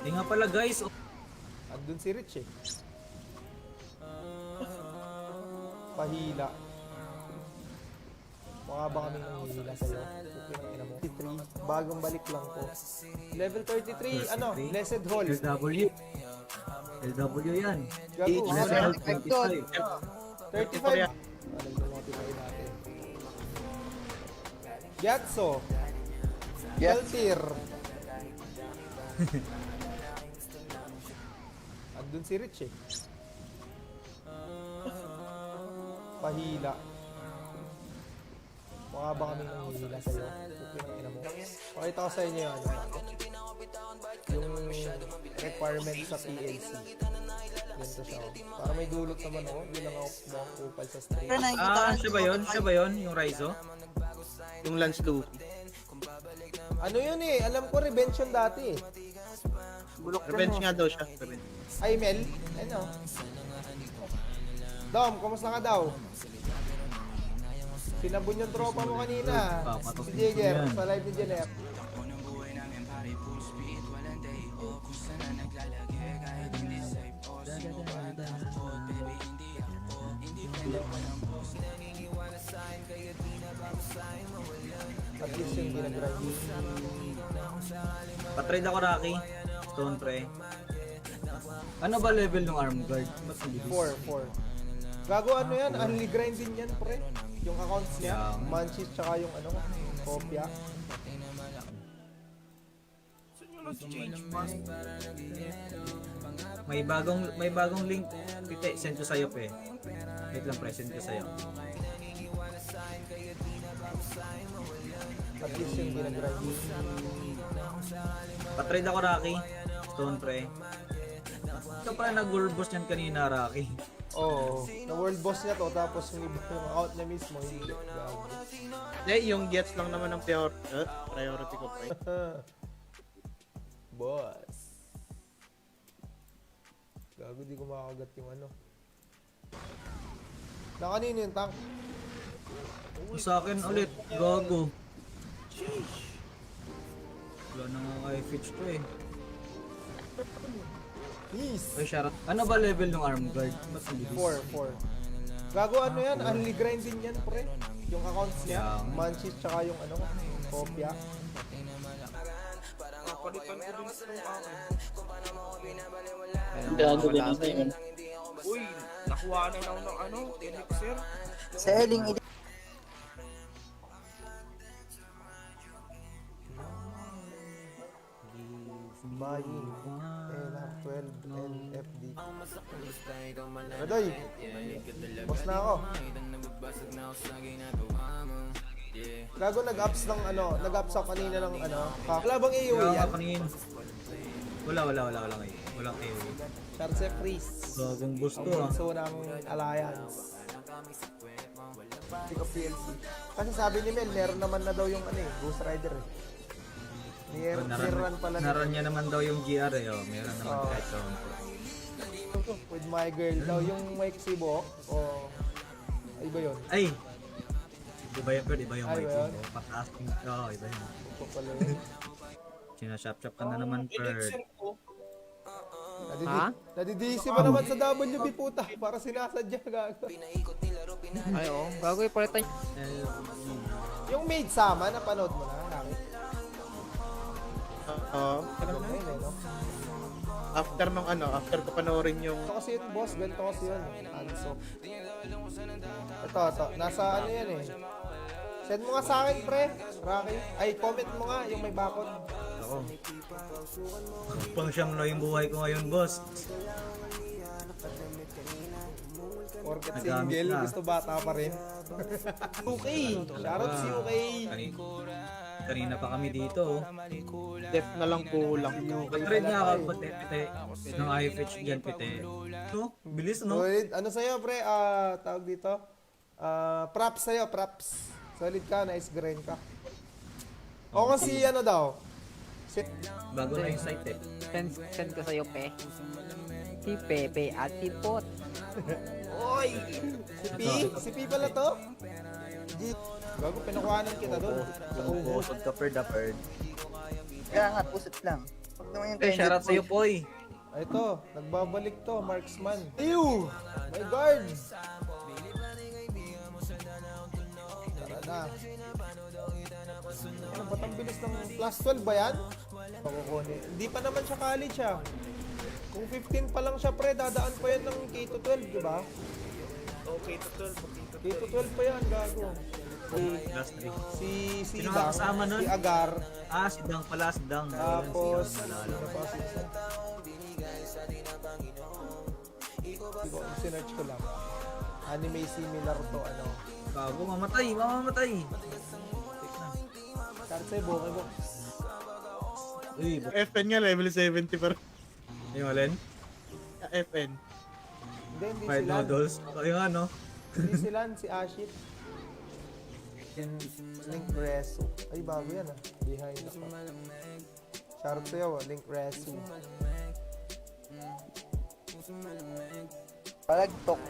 Eh nga pala guys, Andun si Rich eh. Pahila. Mukha ba kaming nanghihila sa'yo? Ina mo. 33, bagong balik lang po. Level 33, ano? Blessed Hall. LW. LW yan. Gago, Level ano? 25. 35. Ano yung notify natin? Gyatso. Geltir. Andun si Rich eh. Pahila. Mukha ba kaming nanghihila sa'yo? Ina mo. Pakita ko sa inyo yung ano. Yung requirement sa PLC. Ganito siya. Oh. Para may dulot naman ako. Hindi lang ako kupal sa stream. Pre, nakikita ko Siya ba yun? Siya ba yun? Yung Raizo? Yung Lance Luffy. Ano yun eh, alam ko revenge yun dati eh. Bulok Revenge yan, nga daw siya. Revenge. Ay, Mel, ano? Dom, kumusta ka daw? Sinabon yung tropa mo kanina. Si Jagger, sa live ni Jeanette. At least yung ginagrind. Patrade ako, Rocky. Stone pre. Ano ba level ng arm guard? Mas mabilis. 4. Gago ano yan, only grind din yan pre. Yung accounts niya, Yeah. Manchis tsaka yung ano, kopya. Saan nyo lang change man? May bagong link. Pite, send ko sa'yo pe. Wait lang pre, send ko sa'yo. At least yung ginagrind. Patrade ako, Rocky. Stone pre. Ito pala nag-world boss niyan kanina, Rocky. Oo, na world boss niya to, tapos yung iba yung account niya mismo, hindi. Gago. Yung gets lang naman ng priority ko pre. Boss. Gago, di ko makagat yung ano. Na kanino yung tank? Sa akin ulit, gago. Wala na nga kay Fitch to eh. Peace! Ay, shoutout. Ano ba level ng arm guard? Mas mabilis. 4. Gago ano yan, only grind din yan pre. Yung accounts niya, Yeah. Manchis tsaka yung ano, kopya. Napalitan ko din itong Gago din ang sa'yo. Uy, nakuha na ako ng ano, elixir. Selling, Buying NR12 NFD. Adoy! Boss na ako. Gago nag-ups ng ano, nag-ups ako kanina ng ano. Wala bang AOE Kaya yan? nga kanin. Wala ngayon. Walang AoE. Charge Freeze. Gagong boost Ang to ah. bunso ng Alliance. Hindi ko PLC. Kasi sabi ni Mel, meron naman na daw yung ano eh, Ghost Rider eh. Niran pala Naran niya naman daw yung GR eh. Oh. Meron naman Oo. kahit saan. with my girl daw yung Mike Sibo o iba yun. Ay! Iba yung bird, iba yung Ay, white ba yun? yung pataas. Oo, iba yun. Ito pala yun. Sinashop-shop ka na naman, bird. Elixir ko. Ha? Nadidisi pa naman sa WB puta para sinasadya gago. Ay, oo. Gago ipalitan niyo. Yung Maid Sama, napanood mo na? Nakit? Alam na Ayun eh, no? after ko panoorin yung Ito kasi yun, boss. Ganito kasi yun. Anso. Ito. Nasa ano yan eh. Send mo nga sa akin, pre. Rocky. Ay, comment mo nga yung may bakod. Ako. Pang siyam na yung buhay ko ngayon, boss. Porket Nagamit single, na. gusto bata pa rin. Okay. Shoutout si okay. Kanina pa kami dito. Oh. def na lang kulang. Trade nga ako pati ng iFetch dyan, pite. No? Bilis, no? Solid. Ano sa'yo, pre? Tawag dito? Props sa'yo, props. Solid ka, nice grind ka. O kasi ano daw? Shit. Bago na yung site eh. Send ko sa'yo, pe. Si Pepe at si Pot. Oy! Si P pala to? G. Gago, pinakuhanan kita doon. Sa ubos. Pusod ka per the bird. Kaya nga, pusit lang. Huwag naman yung Eh, shoutout sa'yo, Poy. Ito, nagbabalik to, marksman. Ew! My guard! Tara na. Ano, ba't ang bilis ng plus 12 ba yan? Pakukunin. Hindi pa naman siya college ah. Kung 15 pa lang siya pre, dadaan pa yan ng K-12, di ba? Okay, to 12. K-12 pa yan, gago. Last 3. Si Sino Dang, ang kasama nun? si Agar, Ah, si Dang pala, si Dang. tapos, Ayun, ano pa si isa? Hindi ko, sinerch ko lang. Anime similar to, ano. Bago, mamamatay. Karsay, bokeh mo. Uy, FN nga level 70 pero yung alin? FN. Hindi Fried sila. noodles. Yung ano? Hindi sila, si Ashit. Link Resu. Ay, bago yan ah. Behind ako. Shoutout sa'yo, Link Resu. Palagtok.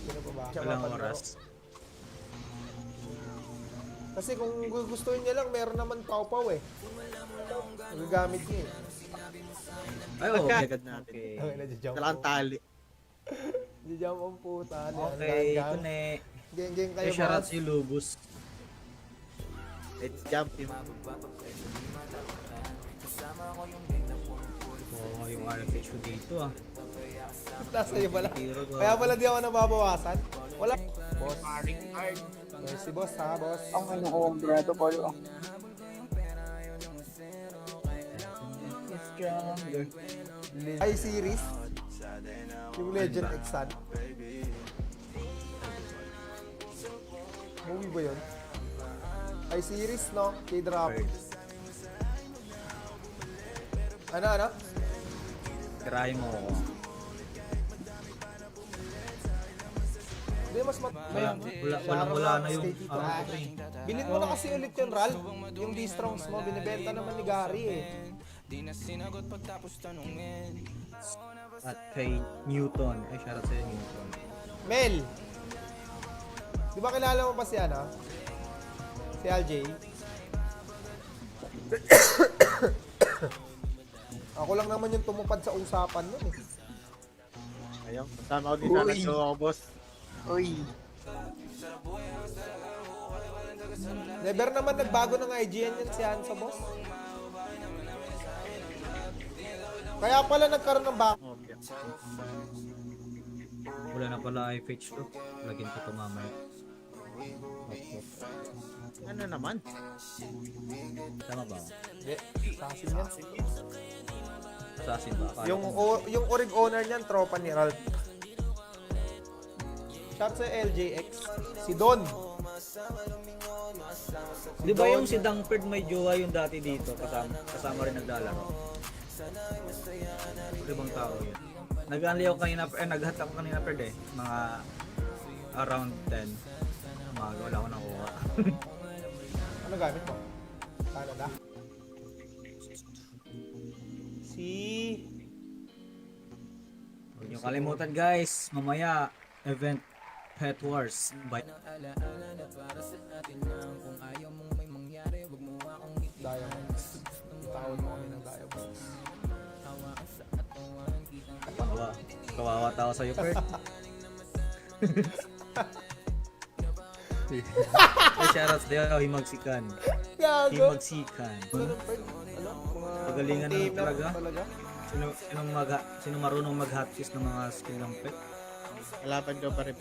Sino pa ba? Walang oras. Kasi kung gustuhin niya lang, meron naman pau-pau eh. Magagamit niya eh. Ay, oh, okay. Agad natin. Okay. Okay, nadya-jump Walang tali. Nadya-jump ang puta. Okay, kune. Geng-geng kayo Ay, shoutout boss. si Lubus. Let's jump yung Oo, yung RFH ko dito ah. Nasa iyo pala. Tiro ko. Kaya pala di ako nababawasan. Wala. Boss. Paring card. Merci boss ha, boss. Ang ano ko, ang grado ko. Stronger. I-series. Yung Legend Exan. Movie ba yun? I-series, no? K-drama. Ano? Tirahin mo ako. Hindi, mas Wala na yung Stay dito. ano ko eh. Bilhin mo na kasi ulit yung RAL. Yung D-Strongs mo, binibenta naman ni Gary eh. At kay Newton. Ay, shoutout sa'yo Newton. Mel! Di ba kilala mo pa si ano? Si LJ? Ako lang naman yung tumupad sa usapan nun eh. ayun. Kasama ko din sana Uy. so boss. Uy. Never naman nagbago ng IGN yun si Hansa, boss. Kaya pala nagkaroon ng back. Okay. Wala na pala IFH to. Lagyan ko ito mamaya. Ano naman? Tama ba? Hindi, sasin yan. Assassin ba? Akala Yung, ko- yung orig owner niyan, tropa ni Ralph. Shout sa LJX. Si Don. Di ba yung si Dangford may jowa yung dati dito? Kasama rin naglalaro. Ibang tao yun. Nag-unli ako kanina, nag-hat ako kanina Perd eh. Mga around 10. Umaga, wala ako nakuha. Ano gamit mo? Canada. Si... Huwag niyo kalimutan guys, mamaya event Pet Wars by Diamonds. Tawad mo kami ng Diamonds. kawawa tao sa'yo Perd. Ay, shoutouts daw, himagsikan. Gago! Himagsikan. Ano, Fred? Ano? Mga Pagalingan pang-gamer naman talaga. talaga? Sino marunong mag-hotkeys ng mga skill ng pet? Kalaban daw pa rin.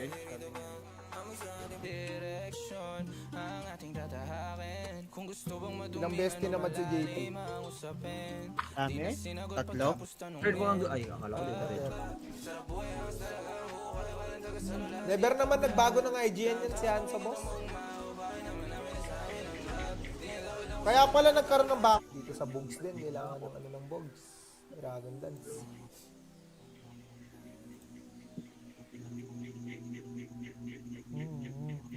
Ilang bestie naman si JP. Dami? Tatlo? Third ko lang ay, akala ko dito rin. Never naman nagbago ng IGN yun si Hansa, boss. Kaya pala nagkaroon ng back. Dito sa Bogs din, kailangan ng ano ng Bogs. Dragon Dance.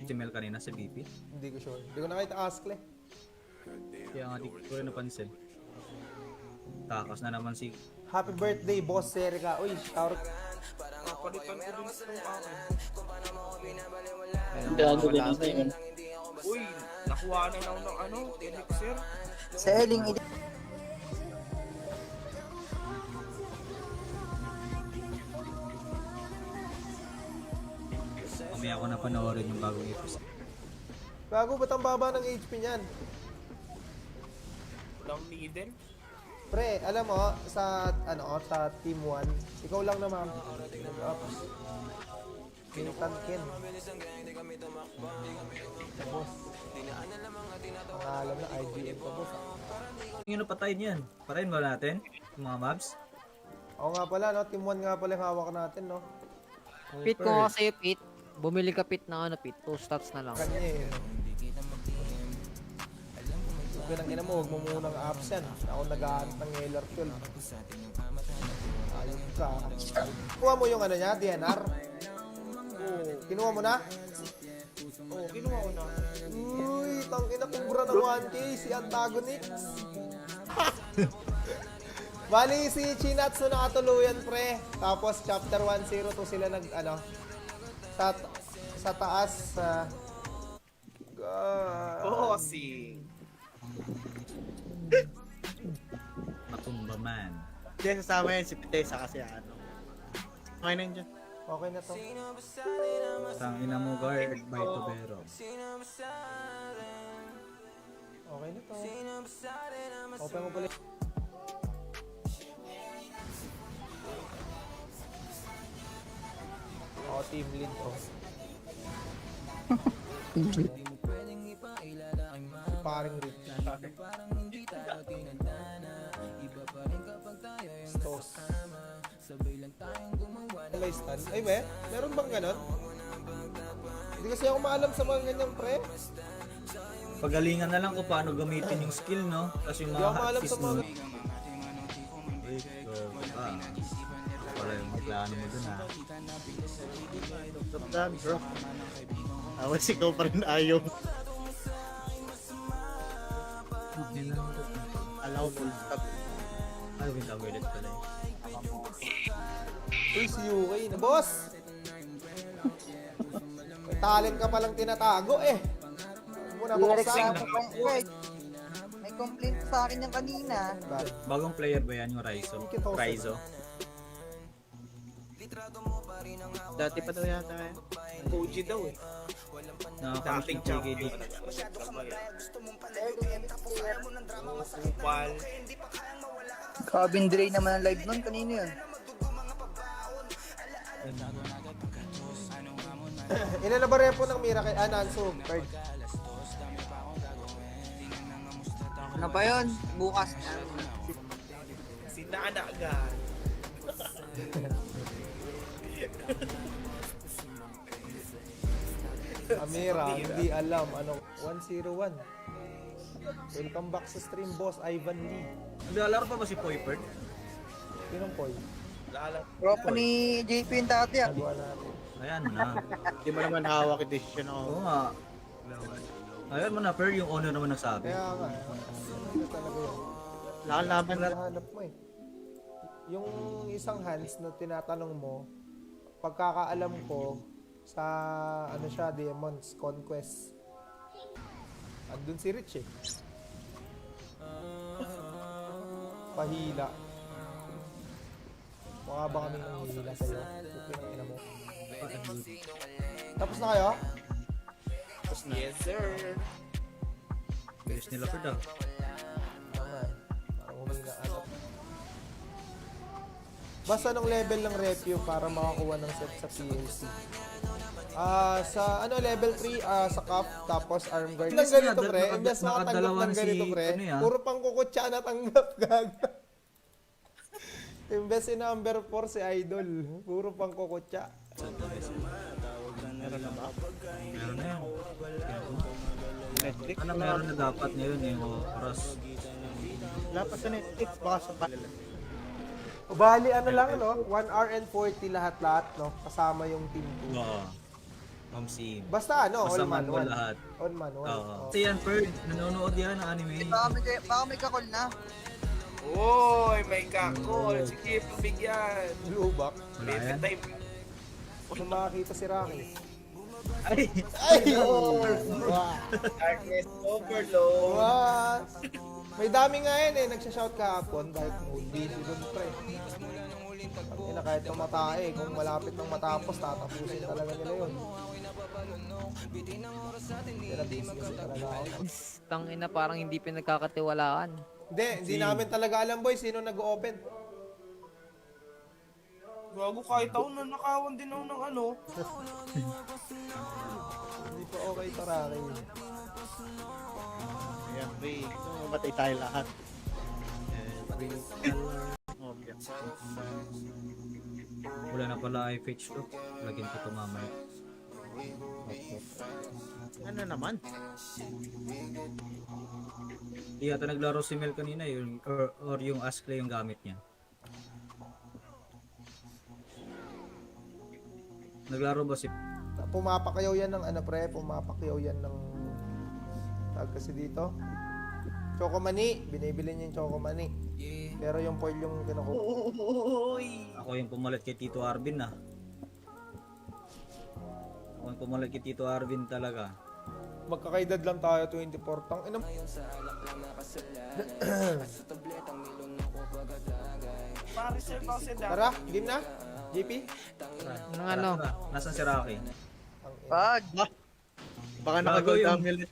Si Mel kanina sa BP. Hindi ko sure. Hindi ko nakita Askle. Kaya nga di ko rin napansin. Takas na naman si Happy birthday, boss Serica. Uy, shout Papalitan ko din itong akin. Gago din ako yun. Uy, nakuha na ako ng ano, elixir. Selling it. mamaya ko na panoorin yung bagong episode. Gago, ba't ang baba ng HP niyan? Walang needle. Pre, alam mo, sa sa Team 1, ikaw lang naman nag-ups. Kintan Ken. Sa boss. Ang alam na, IGN pa boss. Yung napatay niyan, patayin ba natin? Yung mga mobs? Oo nga pala, no? Team 1 nga pala yung hawak natin, no? Pit ko kasi Pit. Bumili ka Pit na ano Pit. 2 stats na lang. Kanya eh. ng ina mo, huwag mo munang apps yan. Ako nag-aanit ng LR 12. Ayun ka. Kuha mo yung ano niya, DNR? Oo. Kinuha mo na? Oo, kinuha ko na. Uy, tangina kubra ng 1K, si Antagonix. Bali, si Chinatsu nakatuluyan, pre. Tapos, chapter 102 sila nag, ano, sa taas, Oo, si... Matumba man. Hindi, sasama yan si Pitesa kasi ano. Okay na yun dyan. Okay na to. Tang ina mo guard by Tubero. Okay na to. Open mo pala. Oh, team lead to. Paring Rich. Stos. Stand. Ay, be? Meron bang ganon? Hindi kasi ako maalam sa mga ganyang pre. Pagalingan na lang kung paano gamitin yung skill, no? Kasi yung Hindi mga ako maalam sa hotkeys mga... mo. Wala yung plano mo dun, ha? Stop that, bro. Awas ikaw pa rin ayaw. Allow full stop. Ano yung tawilit pala eh? Uy, si UK na, boss! May talent ka palang tinatago eh. Huwag mo na buksan. May complaint sa akin yung kanina. Bagong player ba yan yung Raizo? Raizo? Dati pa daw yata eh. Koji daw eh. Nakakamiss Dating na KD. Kupal. Cabin Dre naman ang live nun. Kanino yun? Ilan na ba repo ng Miracle? Nanso, card. Ano ba yun? Bukas na. Si Nana agad. Amira, hindi alam. Ano? 101. Welcome back sa stream, boss. Ivan Lee. Naglalaro pa ba si Poipert? Sinong Poy? Tropa ni JP yung dati ah. Nagawa natin. Ayan mo na. Hindi mo naman hawak yung decision ako. Oo nga. Ayan mo na, pero yung owner naman nagsabi. Kaya nga, ano talaga yun? Laban na. Hanap mo eh. Yung isang hands na tinatanong mo, pagkakaalam ko, sa ano siya, Demons Conquest. Andun si Rich eh. Pahila. Mukha ba kami nanghihila sa'yo? Okay na ina mo. Tapos na kayo? Yes, sir. Bilis nila per daw. Tama eh. Parang humina ano. Basta nung level ng review para makakuha ng set sa PLC. Sa ano level 3 sa cup tapos arm guard. Lang ganito pre, imbes makatanggap ng ganito pre. Puro pang kukutsa na tanggap gaga. Imbes si number 4 si Idol, puro pang kukutsa. Meron na yan. Netflix. Ano meron na dapat ngayon yung oras? Wala pa sa Netflix. Baka sa palala. O bali ano lang no, 1 hour and 40 lahat-lahat no, kasama yung team 2. Oo. Ma'am Sim. Basta ano, all Basta manual manual. lahat. All manual. Oo. Oh. Kasi yan, Perd, nanonood yan ng anime. Baka may kakol na. Uy, may kakol. Sige, pabigyan. Lubak. Wala yan. Time. Kung makakita si Rocky. Ay! Ay! Wow! Darkness overload. Wow! May dami nga yan eh, nagsha-shout kahapon dahil mode busy dun pre. Ang ina kahit tumatae, kung malapit nang matapos, tatapusin talaga nila yun. Kaya busy kasi talaga ako. Tangina parang hindi pinagkakatiwalaan. Hindi namin talaga alam boy, sino nag-open. Gago kahit ako nanakawan din ako ng ano. Hindi pa okay tarari. Ayan, pre. Mamatay tayo lahat. Okay. Wala na pala FH to. Lagyan ko ito mamaya. Ano naman? Di yata naglaro si Mel kanina yun, or yung Askley yung gamit niya. Naglaro ba si... Pumapakayaw yan ng ano pre, pumapakayaw yan ng tag kasi dito. Chokomani, binibili niya yung Chokomani. Pero yung foil yung kinukuha. Ako yung pumalit kay Tito Arvin na. Ako yung pumalit kay Tito Arvin talaga. Magkakaedad lang tayo, 24. Tang ina. Pa-reserve ako sa dati. Tara, game na. JP. Nung ano? Nasaan si Rocky? Pag, Baka Bago naka-gold yung- amulet.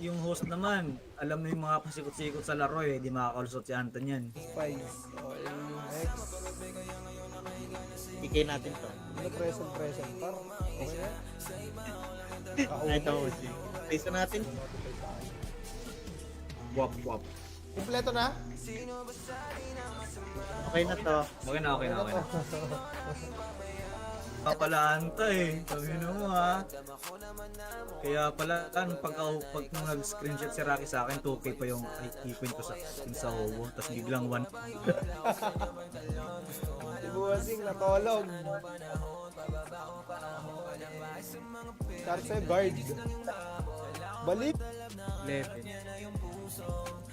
Yung host naman, alam na yung mga pasikot-sikot sa laro eh, di makakalusot si Anton yan. Spice. Okay, next. Ikay natin to. Ano present? Par. Okay na. Ito, isa natin. Wap wap. Kompleto na? Okay na to. Okay na. Papalaanta eh. Sabi na mo ha. Kaya pala pag nung nag-screenshot si Rocky sa akin, 2K pa yung ipin ko sa Hobo. Tapos biglang 1. Si Buwasing natolog. Sarse guard. Balik. 11.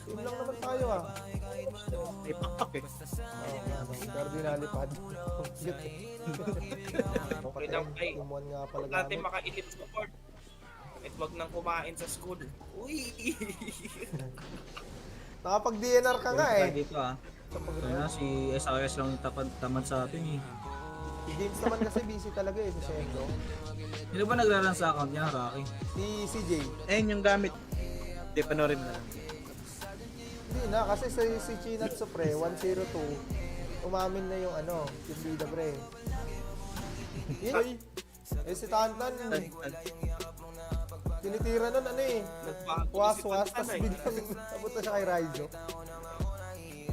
Team lang naman tayo ah. Ay, pakpak eh. Pero di nalipad. Okay lang, ay. Team 1 nga pala Huwag natin gamit. maka-elite support. At wag nang kumain sa school. Uy! Nakapag-DNR ka nga eh. Dito ah. Kaya na si SRS lang yung tamad sa atin eh. Si James naman kasi busy talaga eh, si Shengo. Sino ba nagraran sa account niya, Rocky? Si CJ. Ayun yung gamit. Hindi, panorin mo lang. Hindi na, kasi si Chinat Supre, 102, umamin na yung ano, yung bida pre. Yun, eh si Tantan, tinitira nun ano eh, was-was, tas biglang sabot na siya kay Raizo.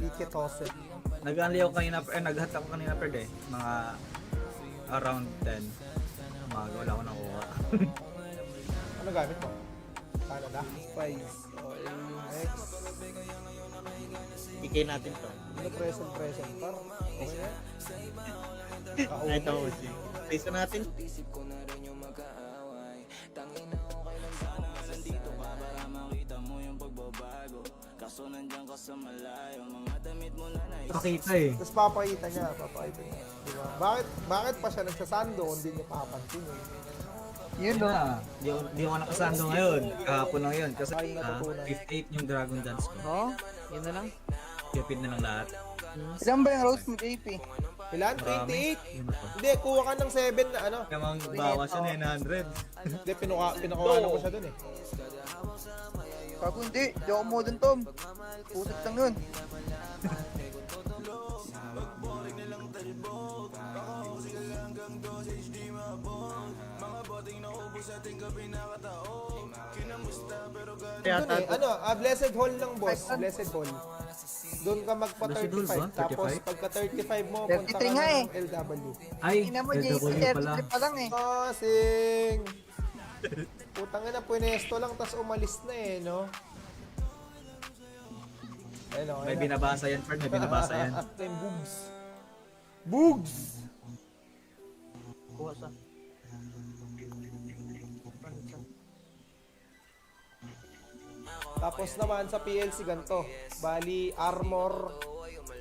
Ike Tose. Nag-unli ako kanina, nag-hat ako kanina per mga around 10. Umaga, wala ko nakuha. Ano gamit mo? Canada? Spice. Okay, next. Ikay natin to. Ano present? Par. Okay na? Ito, isa natin. Isip ko na rin yung magkaaway. Tangin na okay lang sana nandito ka para makita mo yung pagbabago. Kaso nandiyan ka sa malayo, mga damit mo na Pakita eh. Tapos papakita niya. Diba? Bakit pa siya nagsasando kung hindi niya papansin eh? yun no. Di ako nakasando ngayon. Kahapon lang yun. Kasi Ay, natutunan. 58 yung Dragon Dance ko. Oo, yun na lang. Tipid na lang lahat. Ilan ba yung roast mo, JP? Ilan? Marami. 28? Yun na po. Hindi, kuha ka ng 7 na ano. Kaya mga bawas yun 900. Hindi, pinakuha ko siya dun eh. Kago hindi, di ako mo dun, Tom. Putot lang yun. Kaya Dun eh, ano, Blessed Hall ng boss. Blessed Hall. Doon ka magpa Blessed Hall 35. ba? Tapos 35? pagka 35 mo, punta ka 33 nga na eh. ng LW. Ay, Tingnan mo, JC, LW pala. 33 pa lang eh. Kasing! Putang ina, punesto lang, tas umalis na eh, no? Ayun o, May binabasa yan, Fern. May binabasa yan. Yung Bugs. Bugs! Kuha sa. Tapos naman sa PLC ganito. Bali, armor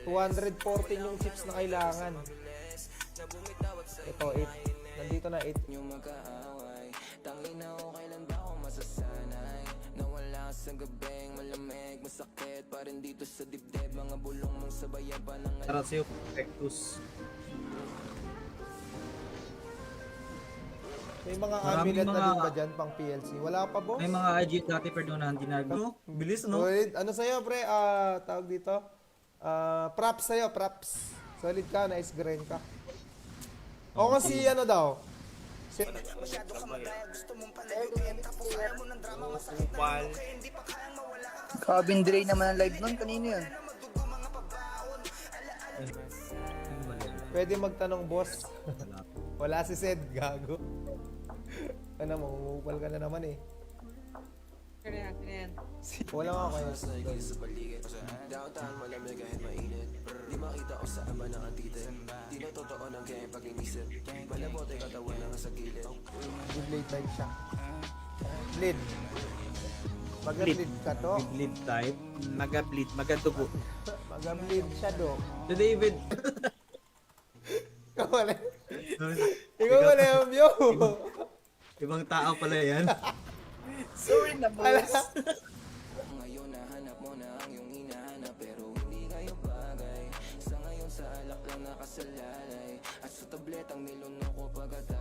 214 yung chips na kailangan. Ito, 8. Nandito na 8. yung magkaaway. Tangin na okay lang ba ako masasanay? Nawala sa gabing malamig, masakit pa rin dito sa dibdib. Mga bulong mong sabayan pa ng Tarat sa'yo, Pectus. May mga Maraming amulet na mga- din ba dyan pang PLC? Wala pa, boss? May mga IG dati per doon na hindi na. No? Bilis, no? Solid. Ano sa'yo, pre? Tawag dito? Props sa'yo, props. Solid ka, nice grind ka. O kasi ano daw? Si, Kupal. Cabin Dre naman ang live nun, kanino yun? pwede magtanong, boss. Wala si Sed, gago. Ano mo, umupal ka na naman eh. Sino yan? Sino yan? Wala nga kayo. Downtown malamig kahit mainit. Di makita ko sa aba ng antite. Di na totoo ng kaya pag inisip. Malabote katawan lang sa gilid. Blade type siya. Bleed. Mag-bleed ka to. Bleed type. Maga-bleed, maga-dugo. Mag-bleed siya do. So David, Ikaw wala. Ikaw wala yung view. ibang tao pala yan. Sorry na, boss. Ngayon nahanap mo na ang iyong hinahanap. Pero hindi kayo bagay. Sa ngayon sa alak lang nakasalalay. At sa tabletang nilunok ko pagkat